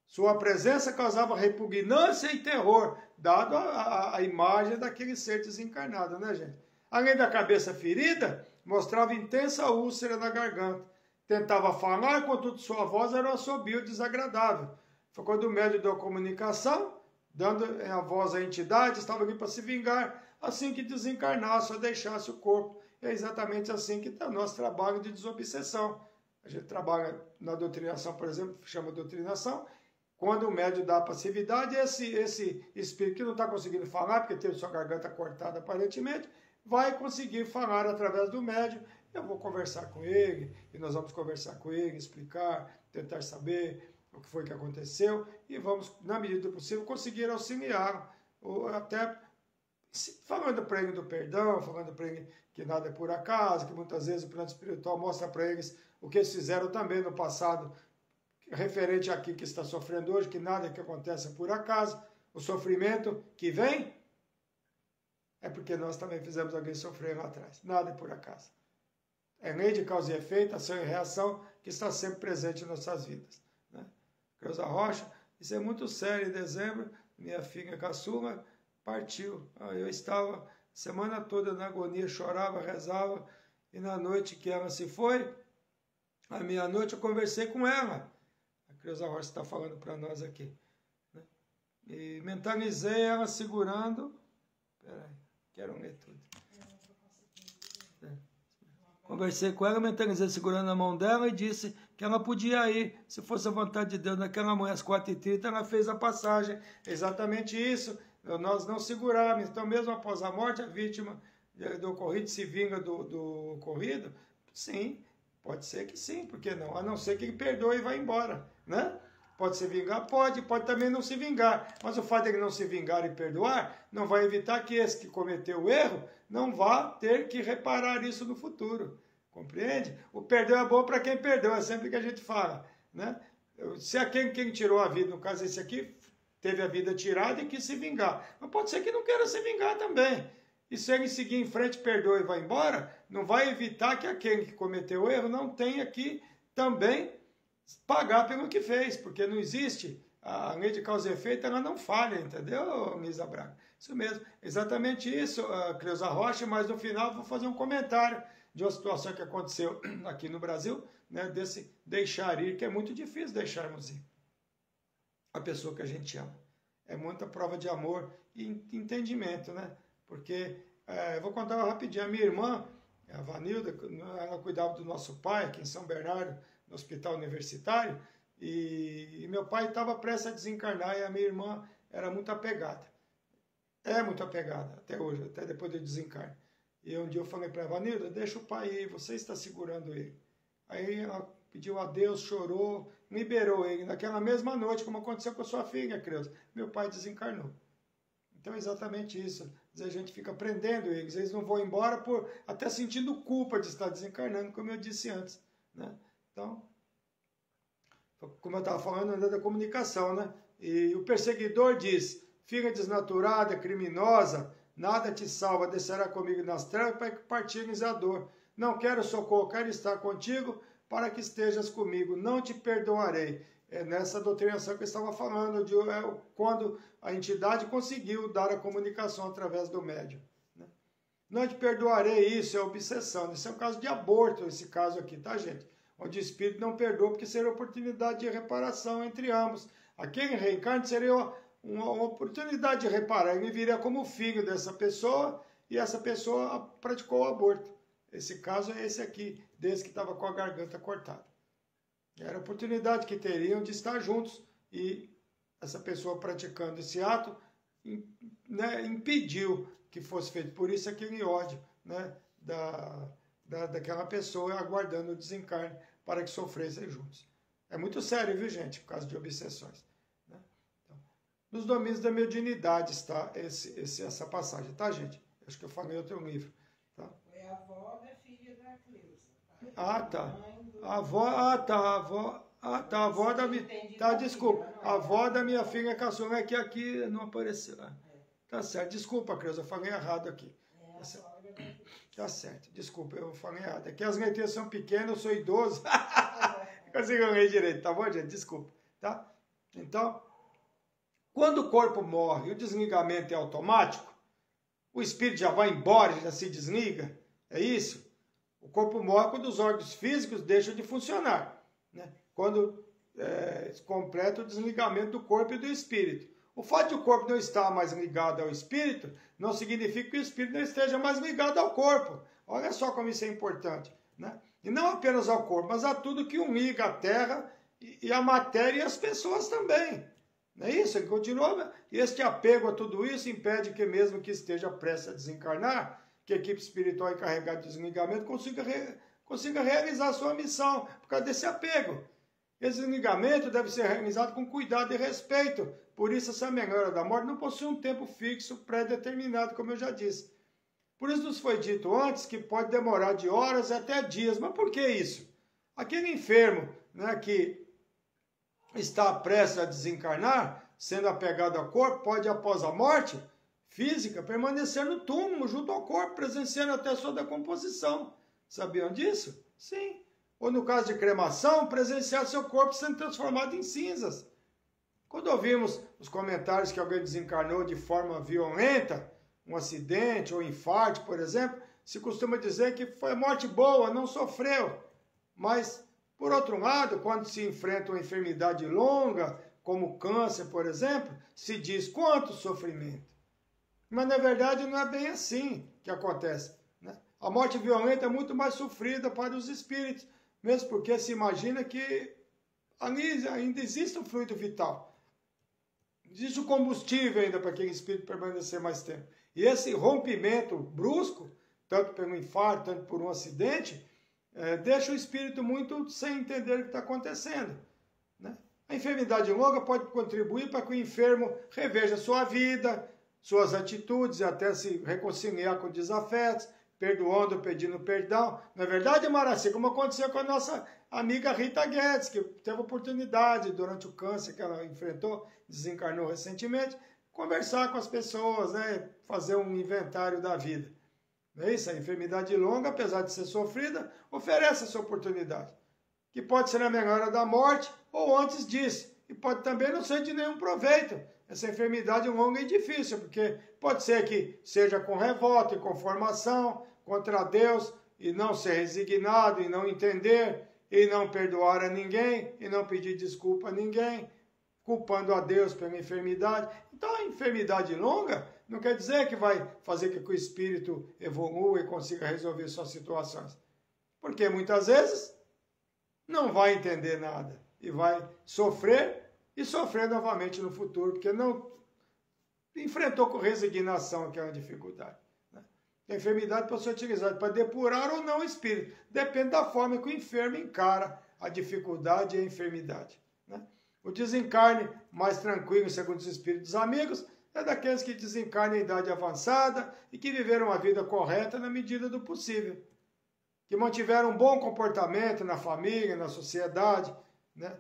Sua presença causava repugnância e terror, dado a imagem daquele ser desencarnado, né, gente? Além da cabeça ferida, mostrava intensa úlcera na garganta. Tentava falar, contudo sua voz era um assobio desagradável. Foi quando o médium deu comunicação, dando a voz à entidade, estava ali para se vingar, assim que desencarnasse ou deixasse o corpo. É exatamente assim que está o nosso trabalho de desobsessão. A gente trabalha na doutrinação, por exemplo, chama doutrinação. Quando o médium dá passividade, esse espírito que não está conseguindo falar, porque teve sua garganta cortada aparentemente, vai conseguir falar através do médium. Eu vou conversar com ele, e nós vamos conversar com ele, explicar, tentar saber o que foi que aconteceu, e vamos, na medida do possível, conseguir auxiliá-lo, ou até falando para ele do perdão, falando para ele que nada é por acaso, que muitas vezes o plano espiritual mostra para eles o que eles fizeram também no passado, referente àquilo que está sofrendo hoje, que nada que acontece é por acaso. O sofrimento que vem é porque nós também fizemos alguém sofrer lá atrás. Nada é por acaso. É lei de causa e efeito, ação e reação, que está sempre presente em nossas vidas. Né? Creuza Rocha, isso é muito sério. Em dezembro, minha filha caçula partiu. Eu estava semana toda na agonia, chorava, rezava, e na noite que ela se foi, à meia-noite eu conversei com ela. A Creuza Rocha está falando para nós aqui. Né? E mentalizei ela segurando. Peraí, quero ler tudo. Conversei com ela, mentalizei segurando a mão dela e disse que ela podia ir, se fosse a vontade de Deus. Naquela manhã, às 4h30, ela fez a passagem. Exatamente isso. Nós não seguramos. Então, mesmo após a morte, a vítima do ocorrido se vinga do ocorrido? Sim, pode ser que sim, por que não? A não ser que ele perdoe e vá embora, né? Pode se vingar? Pode também não se vingar. Mas o fato de ele não se vingar e perdoar não vai evitar que esse que cometeu o erro não vá ter que reparar isso no futuro. Compreende? O perdão é bom para quem perdoa, é sempre que a gente fala. Né? Se é quem tirou a vida, no caso esse aqui, teve a vida tirada e quis se vingar. Mas pode ser que não queira se vingar também. E se ele seguir em frente, perdoa e vai embora, não vai evitar que aquele que cometeu o erro não tenha que também pagar pelo que fez, porque não existe a lei de causa e efeito, ela não falha, entendeu, Misa Braga? Isso mesmo, exatamente isso, Creuza Rocha, mas no final vou fazer um comentário de uma situação que aconteceu aqui no Brasil, né, desse deixar ir, que é muito difícil deixarmos ir a pessoa que a gente ama. É muita prova de amor e entendimento, né? Porque, vou contar rapidinho, a minha irmã, a Vanilda, ela cuidava do nosso pai aqui em São Bernardo, no hospital universitário, e meu pai estava prestes a desencarnar, e a minha irmã era muito apegada. É muito apegada, até hoje, até depois do desencarne. E um dia eu falei para ela, Vanilda, deixa o pai ir, você está segurando ele. Aí ela pediu a Deus, chorou, liberou ele. Naquela mesma noite, como aconteceu com a sua filha, criança, meu pai desencarnou. Então é exatamente isso. Às vezes a gente fica prendendo eles, eles não vão embora até sentindo culpa de estar desencarnando, como eu disse antes. Né? Então, como eu estava falando, anda da comunicação, né? E o perseguidor diz, filha desnaturada, criminosa, nada te salva, descerá comigo nas trevas para que partilhes a dor. Não quero socorro, quero estar contigo para que estejas comigo, não te perdoarei. É nessa doutrinação que eu estava falando, quando a entidade conseguiu dar a comunicação através do médium. Né? Não te perdoarei, isso é obsessão. Isso é um caso de aborto, esse caso aqui, tá, gente? Onde o espírito não perdoa, porque seria oportunidade de reparação entre ambos. Aquele reencarne seria uma oportunidade de reparar. Ele viria como filho dessa pessoa e essa pessoa praticou o aborto. Esse caso é esse aqui, desse que estava com a garganta cortada. Era a oportunidade que teriam de estar juntos e essa pessoa praticando esse ato, né, impediu que fosse feito. Por isso aquele ódio, né, daquela pessoa aguardando o desencarne para que sofressem juntos. É muito sério, viu, gente, por causa de obsessões. Né? Então, nos domínios da mediunidade está essa passagem, tá, gente? Acho que eu falei em outro livro. Tá? Foi a avó da filha da Cleusa. Tá? Ah, tá. A avó, a avó da minha... Tá, desculpa. A avó da minha filha caçula é que aqui não apareceu. Tá certo. Desculpa, Cleusa, eu falei errado aqui. Tá certo. Desculpa, eu falei errado. É que as letras são pequenas, eu sou idoso. Não consigo ler direito, tá bom, gente? Desculpa. Tá? Então, quando o corpo morre e o desligamento é automático, o espírito já vai embora, já se desliga. É isso? O corpo morre quando os órgãos físicos deixam de funcionar. Né? Quando completa o desligamento do corpo e do espírito. O fato de o corpo não estar mais ligado ao espírito não significa que o espírito não esteja mais ligado ao corpo. Olha só como isso é importante. Né? E não apenas ao corpo, mas a tudo que o liga, a terra e a matéria e as pessoas também. Não é isso? Ele continua. E este apego a tudo isso impede que, mesmo que esteja prestes a desencarnar, que a equipe espiritual encarregada de desligamento consiga realizar a sua missão por causa desse apego. Esse desligamento deve ser realizado com cuidado e respeito. Por isso, essa melhora da morte não possui um tempo fixo, pré-determinado, como eu já disse. Por isso nos foi dito antes que pode demorar de horas até dias. Mas por que isso? Aquele enfermo, né, que está prestes a desencarnar, sendo apegado ao corpo, pode, após a morte física, permanecer no túmulo, junto ao corpo, presenciando até a sua decomposição. Sabiam disso? Sim. Ou no caso de cremação, presenciar seu corpo sendo transformado em cinzas. Quando ouvimos os comentários que alguém desencarnou de forma violenta, um acidente ou infarto, por exemplo, se costuma dizer que foi morte boa, não sofreu. Mas, por outro lado, quando se enfrenta uma enfermidade longa, como câncer, por exemplo, se diz quanto sofrimento. Mas, na verdade, não é bem assim que acontece, né? A morte violenta é muito mais sofrida para os espíritos, mesmo porque se imagina que ali ainda existe um fluido vital. Existe o combustível ainda para aquele espírito permanecer mais tempo. E esse rompimento brusco, tanto pelo infarto, tanto por um acidente, deixa o espírito muito sem entender o que está acontecendo, né? A enfermidade longa pode contribuir para que o enfermo reveja sua vida, suas atitudes e até se reconciliar com desafetos, perdoando, pedindo perdão. Na verdade, Maraci, como aconteceu com a nossa amiga Rita Guedes, que teve oportunidade, durante o câncer que ela enfrentou, desencarnou recentemente, conversar com as pessoas, né? Fazer um inventário da vida. Não é isso? A enfermidade longa, apesar de ser sofrida, oferece essa oportunidade, que pode ser na melhora da morte ou antes disso, e pode também não ser de nenhum proveito. Essa enfermidade longa e difícil, porque pode ser que seja com revolta e conformação contra Deus, e não ser resignado, e não entender, e não perdoar a ninguém, e não pedir desculpa a ninguém, culpando a Deus pela enfermidade. Então, a enfermidade longa não quer dizer que vai fazer com que o espírito evolua e consiga resolver suas situações. Porque muitas vezes não vai entender nada e vai sofrer e sofrer novamente no futuro, porque não enfrentou com resignação aquela dificuldade, né? A enfermidade pode ser utilizada para depurar ou não o espírito. Depende da forma que o enfermo encara a dificuldade e a enfermidade, né? O desencarne mais tranquilo, segundo os espíritos amigos, é daqueles que desencarnam em idade avançada e que viveram a vida correta na medida do possível, que mantiveram um bom comportamento na família, na sociedade, né?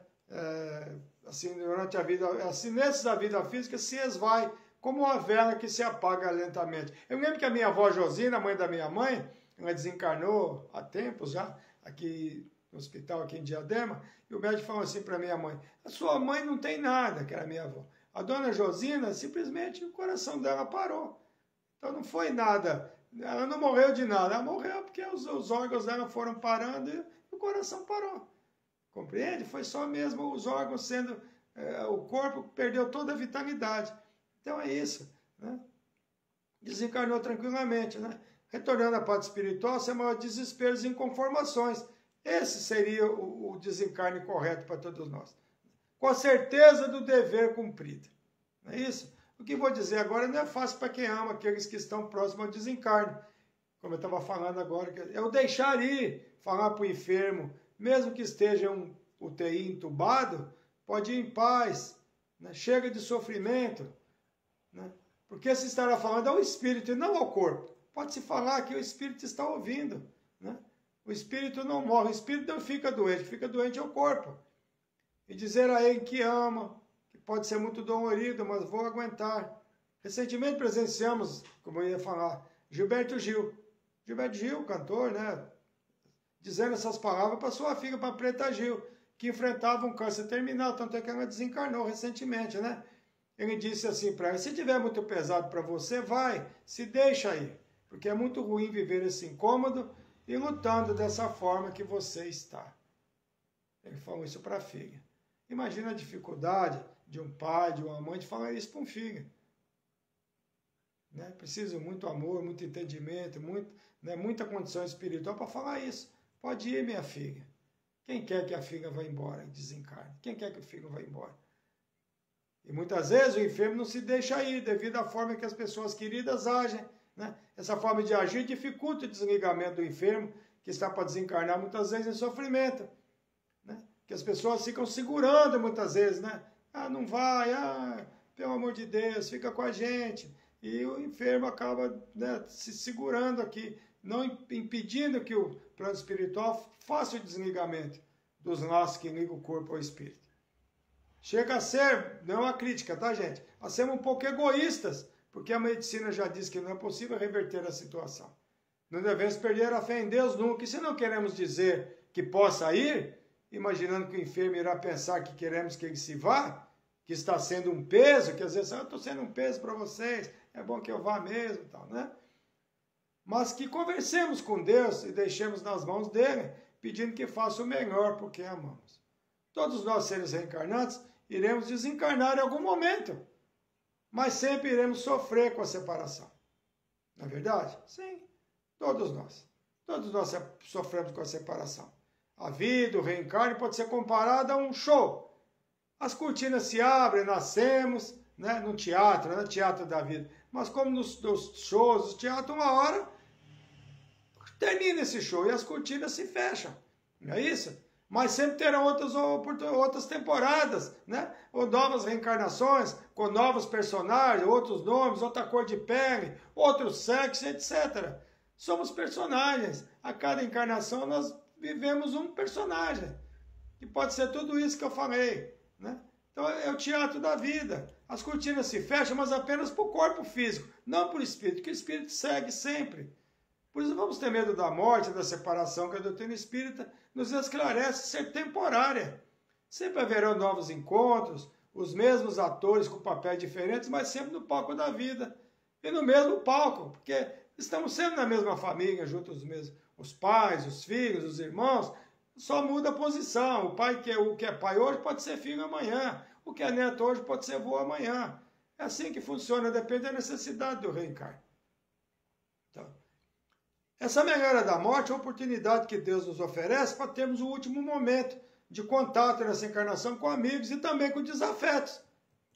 Assim, durante a vida, assim, nesses da vida física se esvai como uma vela que se apaga lentamente. Eu lembro que a minha avó Josina, mãe da minha mãe, ela desencarnou há tempos já, aqui no hospital, aqui em Diadema, e o médico falou assim para minha mãe: a sua mãe não tem nada, que era minha avó. A dona Josina, simplesmente o coração dela parou. Então não foi nada, ela não morreu de nada, ela morreu porque os órgãos dela foram parando e o coração parou. Compreende? Foi só mesmo os órgãos sendo... o corpo perdeu toda a vitalidade. Então é isso, né? Desencarnou tranquilamente, né? Retornando à parte espiritual, sem maior desesperos e inconformações. Esse seria o desencarne correto para todos nós. Com a certeza do dever cumprido. Não é isso? O que vou dizer agora não é fácil para quem ama aqueles que estão próximos ao desencarne. Como eu estava falando agora, é o deixar ir, falar para o enfermo, mesmo que esteja um UTI entubado, pode ir em paz, né? Chega de sofrimento, né? Porque se estará falando ao espírito e não ao corpo. Pode-se falar que o espírito está ouvindo, né? O espírito não morre, o espírito não fica doente é o corpo. E dizer a ele que ama, que pode ser muito dolorido, mas vou aguentar. Recentemente presenciamos, como eu ia falar, Gilberto Gil, cantor, né? Dizendo essas palavras para sua filha, para Preta Gil, que enfrentava um câncer terminal, tanto é que ela desencarnou recentemente, né? Ele disse assim para ela: se tiver muito pesado para você, vai, se deixa aí, porque é muito ruim viver esse incômodo e lutando dessa forma que você está. Ele falou isso para a filha. Imagina a dificuldade de um pai, de uma mãe, de falar isso para um filho. Né? Precisa muito amor, muito entendimento, muita condição espiritual para falar isso. Pode ir, minha filha. Quem quer que a filha vá embora e desencarne? Quem quer que o filho vá embora? E muitas vezes o enfermo não se deixa ir devido à forma que as pessoas queridas agem, né? Essa forma de agir dificulta o desligamento do enfermo, que está para desencarnar muitas vezes em sofrimento, né? Que as pessoas ficam segurando muitas vezes, né? Ah, não vai, pelo amor de Deus, fica com a gente. E o enfermo acaba, né, se segurando aqui, não impedindo que o plano espiritual faça o desligamento dos laços que ligam o corpo ao espírito. Chega a ser, não é uma crítica, tá, gente? A ser um pouco egoístas, porque a medicina já diz que não é possível reverter a situação. Não devemos perder a fé em Deus nunca. E se não queremos dizer que possa ir, imaginando que o enfermo irá pensar que queremos que ele se vá, que está sendo um peso, que às vezes eu estou sendo um peso para vocês, é bom que eu vá mesmo, tal, né? Mas que conversemos com Deus e deixemos nas mãos dele, pedindo que faça o melhor por quem amamos. Todos nós, seres reencarnados, iremos desencarnar em algum momento, mas sempre iremos sofrer com a separação. Não é verdade? Sim, todos nós. Todos nós sofremos com a separação. A vida, o reencarne pode ser comparado a um show. As cortinas se abrem, nascemos, né, no teatro, no teatro da vida. Mas como nos shows, nos teatros, uma hora termina esse show e as cortinas se fecham. Não é isso? Mas sempre terão outras temporadas, né? Ou novas reencarnações, com novos personagens, outros nomes, outra cor de pele, outro sexo, etc. Somos personagens. A cada encarnação nós vivemos um personagem. E pode ser tudo isso que eu falei, né? Então é o teatro da vida. As cortinas se fecham, mas apenas para o corpo físico, não para o espírito, que o espírito segue sempre. Por isso vamos ter medo da morte, da separação, que a doutrina espírita nos esclarece ser temporária. Sempre haverão novos encontros, os mesmos atores com papéis diferentes, mas sempre no palco da vida. E no mesmo palco, porque estamos sempre na mesma família, juntos os pais, os filhos, os irmãos, só muda a posição. O pai o que é pai hoje pode ser filho amanhã, o que é neto hoje pode ser avô amanhã. É assim que funciona, depende da necessidade do reencarne. Então, essa melhora da morte é a oportunidade que Deus nos oferece para termos o último momento de contato nessa encarnação com amigos e também com desafetos.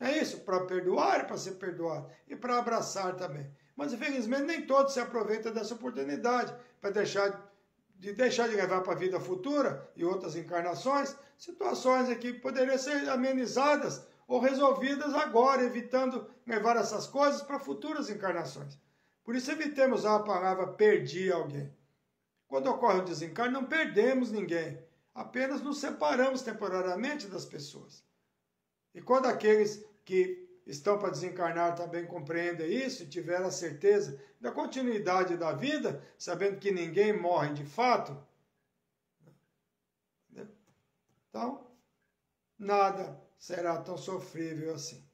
É isso, para perdoar e para ser perdoado, e para abraçar também. Mas infelizmente nem todos se aproveitam dessa oportunidade para deixar de levar para a vida futura e outras encarnações, situações aqui que poderiam ser amenizadas ou resolvidas agora, evitando levar essas coisas para futuras encarnações. Por isso evitemos a palavra perdi alguém. Quando ocorre o desencarne, não perdemos ninguém, apenas nos separamos temporariamente das pessoas. E quando aqueles que estão para desencarnar também compreendem isso e tiveram a certeza da continuidade da vida, sabendo que ninguém morre de fato, então nada será tão sofrível assim.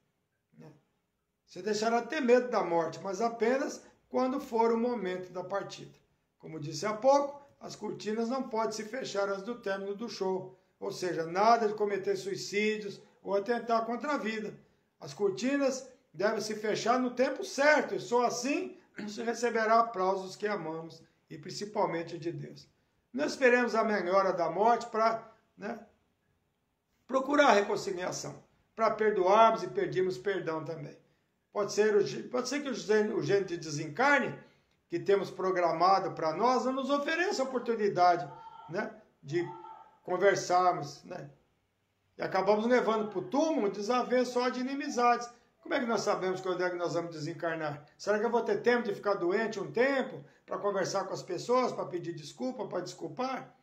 Você deixará ter medo da morte, mas apenas quando for o momento da partida. Como disse há pouco, as cortinas não podem se fechar antes do término do show, ou seja, nada de cometer suicídios ou atentar contra a vida. As cortinas devem se fechar no tempo certo, e só assim se receberá aplausos que amamos, e principalmente de Deus. Não esperemos a melhora da morte para procurar a reconciliação, para perdoarmos e pedirmos perdão também. Pode ser que o gênero de desencarne que temos programado para nós não nos ofereça a oportunidade, de conversarmos, e acabamos levando para o túmulo desavenças só de inimizades. Como é que nós sabemos quando é que nós vamos desencarnar? Será que eu vou ter tempo de ficar doente um tempo para conversar com as pessoas, para pedir desculpa, para desculpar?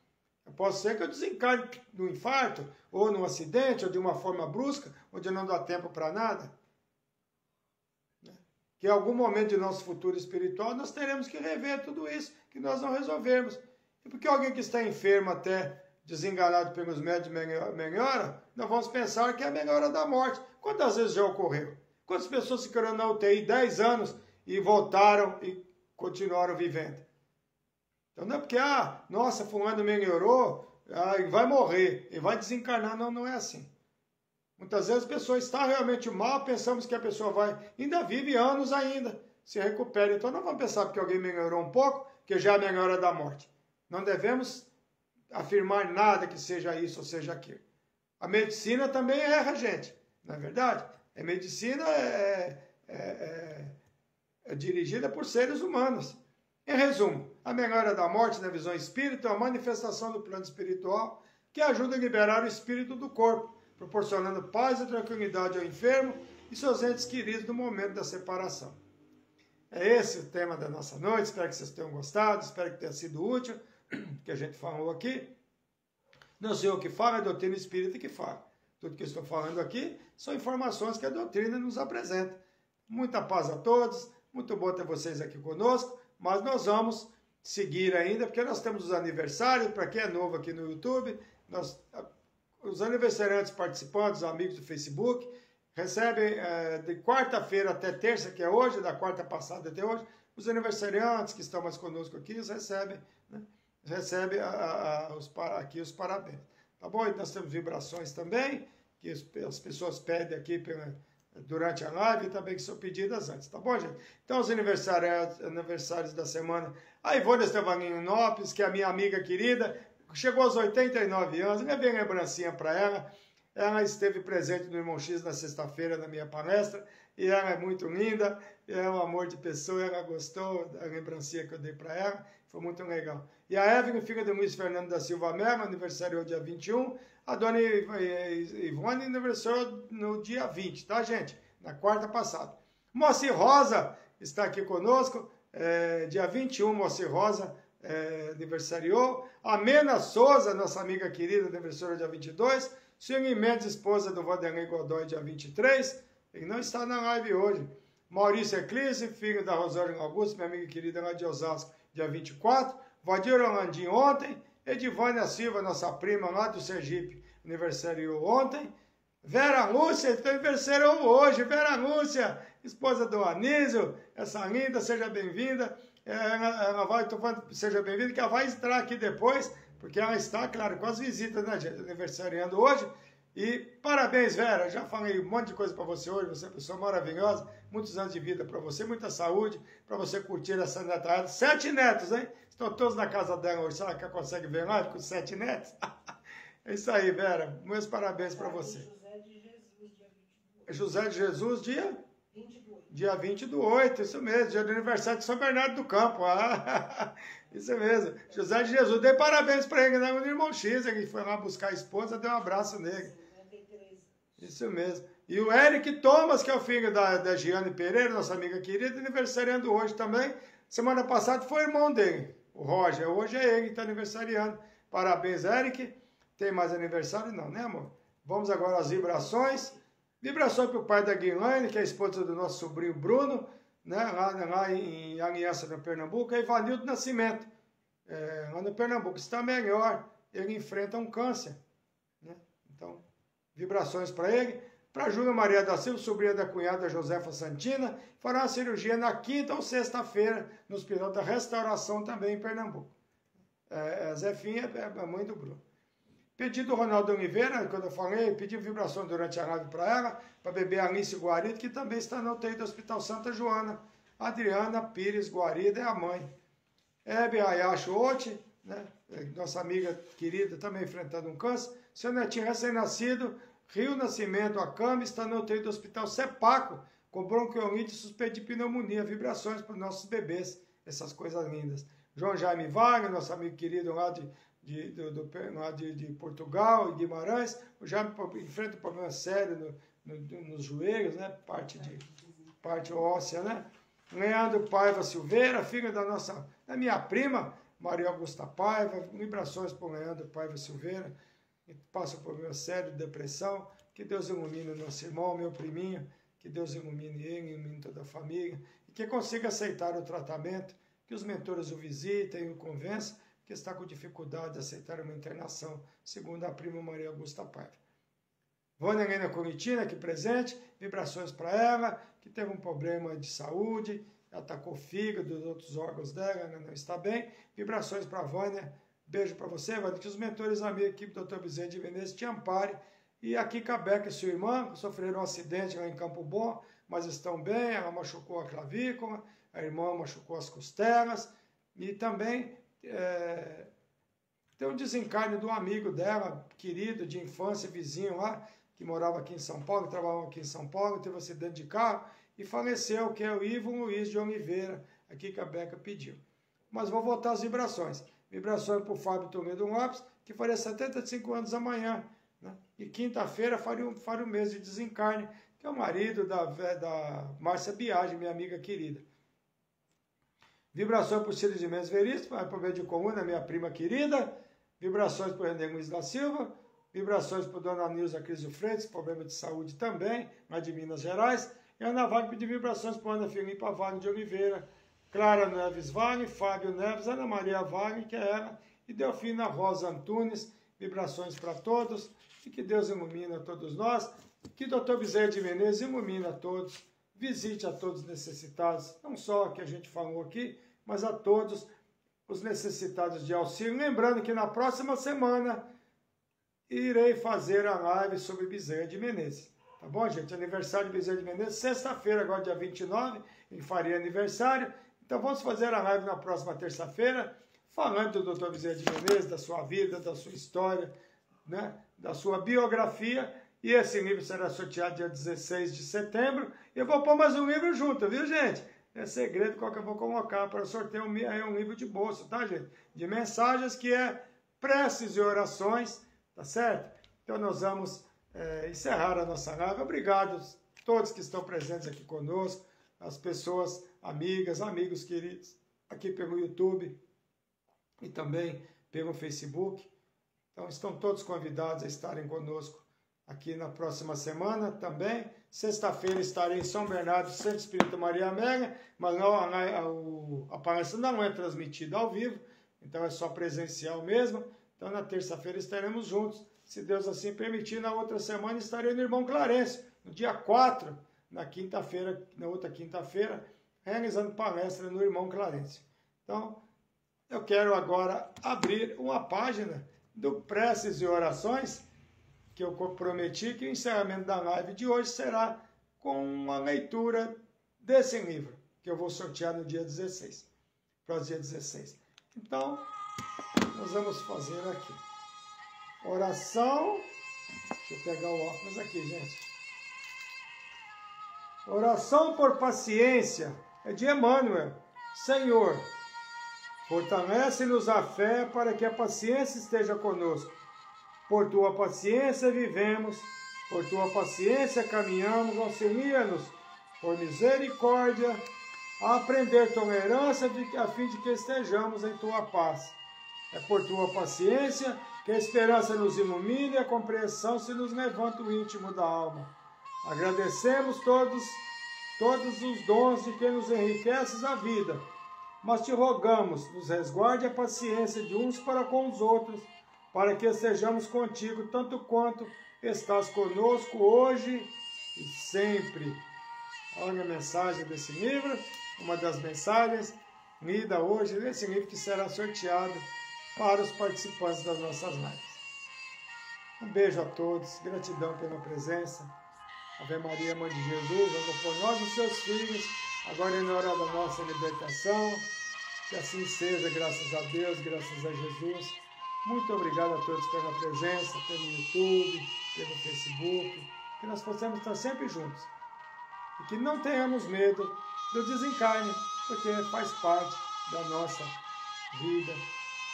Posso ser que eu desencarne no infarto, ou num acidente, ou de uma forma brusca, onde não dá tempo para nada. Que em algum momento de nosso futuro espiritual nós teremos que rever tudo isso que nós não resolvemos. E porque alguém que está enfermo até desenganado pelos médicos melhora, nós vamos pensar que é a melhora da morte. Quantas vezes já ocorreu? Quantas pessoas ficaram na UTI 10 anos e voltaram e continuaram vivendo? Então não é porque, nossa, fulano melhorou, ele vai morrer, ele vai desencarnar. Não, não é assim. Muitas vezes a pessoa está realmente mal, pensamos que a pessoa ainda vive anos ainda, se recupera. Então não vamos pensar porque alguém melhorou um pouco, que já é a melhora da morte. Não devemos afirmar nada que seja isso ou seja aquilo. A medicina também erra, gente, não é verdade? A medicina é dirigida por seres humanos. Em resumo, a melhora da morte na visão espírita é uma manifestação do plano espiritual que ajuda a liberar o espírito do corpo, proporcionando paz e tranquilidade ao enfermo e seus entes queridos no momento da separação. É esse o tema da nossa noite, espero que vocês tenham gostado, espero que tenha sido útil, que a gente falou aqui. Não sei o que fala, é a doutrina espírita que fala. Tudo que eu estou falando aqui são informações que a doutrina nos apresenta. Muita paz a todos, muito bom ter vocês aqui conosco, mas nós vamos seguir ainda, porque nós temos os aniversários, para quem é novo aqui no YouTube, os aniversariantes participantes, os amigos do Facebook, recebem de quarta-feira até terça, que é hoje, da quarta passada até hoje, os aniversariantes que estão mais conosco aqui, eles recebem, né? Recebem aqui os parabéns. Tá bom? E nós temos vibrações também, que as pessoas pedem aqui durante a live e também que são pedidas antes. Tá bom, gente? Então, os aniversários da semana. A Ivone Estevaninho Nopes, que é a minha amiga querida, chegou aos 89 anos, levei lembrancinha para ela. Ela esteve presente no Irmão X na sexta-feira na minha palestra, e ela é muito linda, é um amor de pessoa, ela gostou da lembrancinha que eu dei para ela, foi muito legal. E a Evelyn, filha do Luiz Fernando da Silva Mello, aniversariou dia 21, a dona Ivone aniversariou no dia 20, tá, gente? Na quarta passada. Moacir Rosa está aqui conosco, dia 21, Moacir Rosa aniversariou. A Mena Souza, nossa amiga querida, aniversariou dia 22. Sueli Mendes, esposa do Vanderlei Godoy, dia 23. Ele não está na live hoje. Maurício Eclise, filho da Rosângela Augusto, minha amiga querida lá de Osasco, dia 24. Valdir Orlandinho ontem. Edivânia Silva, nossa prima lá do Sergipe, aniversariou ontem. Vera Lúcia, aniversariou hoje. Vera Lúcia, esposa do Anísio, essa linda, seja bem-vinda. Ela vai, tô falando, seja bem-vinda, que ela vai entrar aqui depois, porque ela está, claro, com as visitas, né, gente, aniversariando hoje. E parabéns, Vera, já falei um monte de coisa para você hoje, você é uma pessoa maravilhosa, muitos anos de vida para você, muita saúde, para você curtir essa netada. 7 netos, hein? Estão todos na casa dela hoje, será que ela consegue ver lá com 7 netos? É isso aí, Vera, meus parabéns para você. José de Jesus, dia 22. Dia 20 do 8, isso mesmo, dia do aniversário de São Bernardo do Campo. Isso mesmo. José de Jesus, dei parabéns para ele, né? O irmão X, ele foi lá buscar a esposa, deu um abraço nele. Isso mesmo. E o Eric Thomas, que é o filho da Giane Pereira, nossa amiga querida, aniversariando hoje também. Semana passada foi o irmão dele, o Roger. Hoje é ele que está aniversariando. Parabéns, Eric. Tem mais aniversário? Não, né, amor? Vamos agora às vibrações. Vibrações para o pai da Guilherme, que é a esposa do nosso sobrinho Bruno, né, lá em Aliança, no Pernambuco. É Ivanildo Nascimento, lá no Pernambuco. Está melhor, ele enfrenta um câncer. Né? Então, vibrações para ele. Para a Júlia Maria da Silva, sobrinha da cunhada Josefa Santina, fará uma cirurgia na quinta ou sexta-feira, no Hospital da Restauração, também em Pernambuco. A Zefinha é a mãe do Bruno. Pedi do Ronaldo Oliveira, quando eu falei, pedi vibração durante a live para ela, para beber Alice Guarida, que também está na UTI do Hospital Santa Joana. Adriana Pires Guarida é a mãe. Hebe Ayacho Oti, né, nossa amiga querida, também enfrentando um câncer. Seu netinho recém-nascido, Rio Nascimento, a Cama, está na UTI do Hospital Sepaco, com bronquiolite e suspeita de pneumonia. Vibrações para os nossos bebês, essas coisas lindas. João Jaime Wagner, nosso amigo querido lá de Portugal e Guimarães, já enfrenta um problema sério nos joelhos, né? Parte óssea, né? Leandro Paiva Silveira, filho da minha prima, Maria Augusta Paiva, vibrações por Leandro Paiva Silveira, que passa por um problema sério de depressão. Que Deus ilumine o nosso irmão, meu priminho, que Deus ilumine ele, ilumine toda a família, e que consiga aceitar o tratamento, que os mentores o visitem e o convençam, que está com dificuldade de aceitar uma internação, segundo a prima Maria Augusta Paiva. Vânia Helena Coritina, aqui presente, vibrações para ela, que teve um problema de saúde, atacou o fígado, os outros órgãos dela, ela não está bem. Vibrações para a Vânia, beijo para você, Vânia, que os mentores da minha equipe, Dr. Bezerra de Menezes, te amparem. E aqui Cabeca e sua irmã sofreram um acidente lá em Campo Bom, mas estão bem, ela machucou a clavícula, a irmã machucou as costelas, e também tem um desencarne de um amigo dela, querido, de infância, vizinho lá, que morava aqui em São Paulo, trabalhava aqui em São Paulo, teve um acidente de carro e faleceu, que é o Ivo Luiz de Oliveira, aqui que a Beca pediu. Mas vou voltar às vibrações. Vibrações para o Fábio Toledo Lopes, que faria 75 anos amanhã, né? E quinta-feira faria um mês de desencarne, que é o marido da Márcia Biagi, minha amiga querida. Vibrações para o Círio de Mendes Veríssimo, para o meio de coluna, minha prima querida. Vibrações para o René Luiz da Silva. Vibrações para a dona Nilza Cris Freitas, problema de saúde também, lá de Minas Gerais. E a Ana Wagner pediu vibrações para a Ana Filipa Wagner de Oliveira, Clara Neves Wagner, Fábio Neves, Ana Maria Wagner, que é ela, e Delfina Rosa Antunes. Vibrações para todos, e que Deus ilumine a todos nós, que Dr. Bezerra de Menezes ilumine a todos, visite a todos os necessitados, não só que a gente falou aqui, mas a todos os necessitados de auxílio. Lembrando que na próxima semana irei fazer a live sobre Bezerra de Menezes. Tá bom, gente? Aniversário de Bezerra de Menezes, sexta-feira, agora dia 29, ele faria aniversário. Então vamos fazer a live na próxima terça-feira, falando do Dr. Bezerra de Menezes, da sua vida, da sua história, né? Da sua biografia. E esse livro será sorteado dia 16 de setembro. E eu vou pôr mais um livro junto, viu, gente? É segredo qual que eu vou colocar para sortear um livro de bolsa, tá, gente? De mensagens, que é preces e orações, tá certo? Então nós vamos encerrar a nossa live. Obrigado a todos que estão presentes aqui conosco, as pessoas, amigas, amigos queridos, aqui pelo YouTube e também pelo Facebook. Então estão todos convidados a estarem conosco aqui na próxima semana também. Sexta-feira estarei em São Bernardo, Centro Espírita Maria Amélia, mas a palestra não é transmitida ao vivo, então é só presencial mesmo. Então na terça-feira estaremos juntos, se Deus assim permitir. Na outra semana estarei no Irmão Clarencio, no dia 4, na outra quinta-feira, realizando palestra no Irmão Clarencio. Então, eu quero agora abrir uma página do Preces e Orações, que eu prometi que o encerramento da live de hoje será com uma leitura desse livro, que eu vou sortear no dia 16, para o dia 16. Então, nós vamos fazer aqui. Oração, deixa eu pegar o óculos aqui, gente. Oração por paciência, é de Emmanuel. Senhor, fortalece-nos a fé para que a paciência esteja conosco. Por tua paciência vivemos, por tua paciência caminhamos, auxilia-nos, por misericórdia, a aprender tolerância a fim de que estejamos em tua paz. É por tua paciência que a esperança nos ilumine e a compreensão se nos levanta o íntimo da alma. Agradecemos todos os dons de quem nos enriqueces a vida, mas te rogamos, nos resguarde a paciência de uns para com os outros, para que estejamos contigo tanto quanto estás conosco hoje e sempre. Olha a mensagem desse livro, uma das mensagens lida hoje nesse livro que será sorteado para os participantes das nossas lives. Um beijo a todos, gratidão pela presença. Ave Maria, Mãe de Jesus, roga por nós, os seus filhos, agora e na hora da nossa libertação. Que assim seja, graças a Deus, graças a Jesus. Muito obrigado a todos pela presença, pelo YouTube, pelo Facebook, que nós possamos estar sempre juntos. E que não tenhamos medo do desencarne, porque faz parte da nossa vida,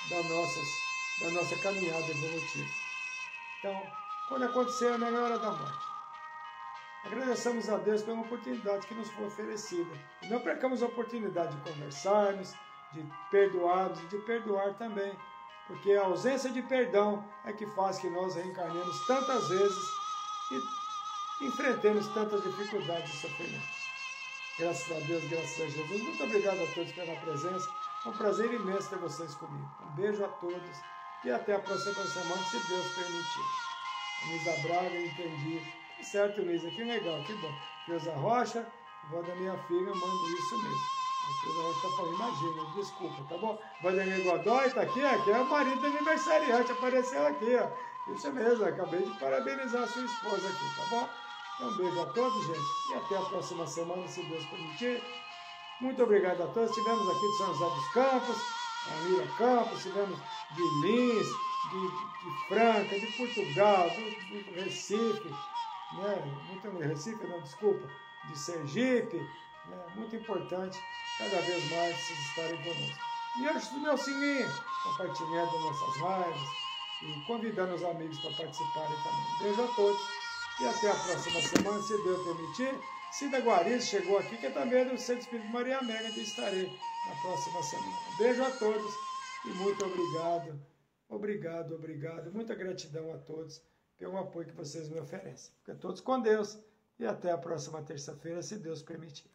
da nossa caminhada evolutiva. Então, quando acontecer, é na hora da morte. Agradecemos a Deus pela oportunidade que nos foi oferecida. E não percamos a oportunidade de conversarmos, de perdoarmos e de perdoar também. Porque a ausência de perdão é que faz que nós reencarnemos tantas vezes e enfrentemos tantas dificuldades e sofrimentos. Graças a Deus, graças a Jesus. Muito obrigado a todos pela presença. É um prazer imenso ter vocês comigo. Um beijo a todos e até a próxima semana, se Deus permitir. Luísa Braga, entendi. Certo, Luísa, que legal, que bom. Cleusa Rocha, vó da minha filha, mando isso mesmo. A Cleusa Rocha está falando, imagina, desculpa, tá bom? Vanderlei Godoy está aqui, aqui é o marido do aniversariante, apareceu aqui, ó. Isso mesmo, acabei de parabenizar a sua esposa aqui, tá bom? Então, um beijo a todos, gente, e até a próxima semana, se Deus permitir. Muito obrigado a todos. Tivemos aqui de São José dos Campos, a Mira Campos, tivemos de Lins, de Franca, de Portugal, do Recife, né? Muito Recife, não, desculpa, de Sergipe, né? Muito importante, cada vez mais vocês estarem conosco. E antes do meu sininho, compartilhando nossas lives e convidando os amigos para participarem também. Beijo a todos e até a próxima semana, se Deus permitir. Cida Guariz chegou aqui, que também é do Centro Espírita Maria Amélia, e estarei na próxima semana. Beijo a todos e muito obrigado. Obrigado, obrigado. Muita gratidão a todos pelo apoio que vocês me oferecem. Fiquem todos com Deus e até a próxima terça-feira, se Deus permitir.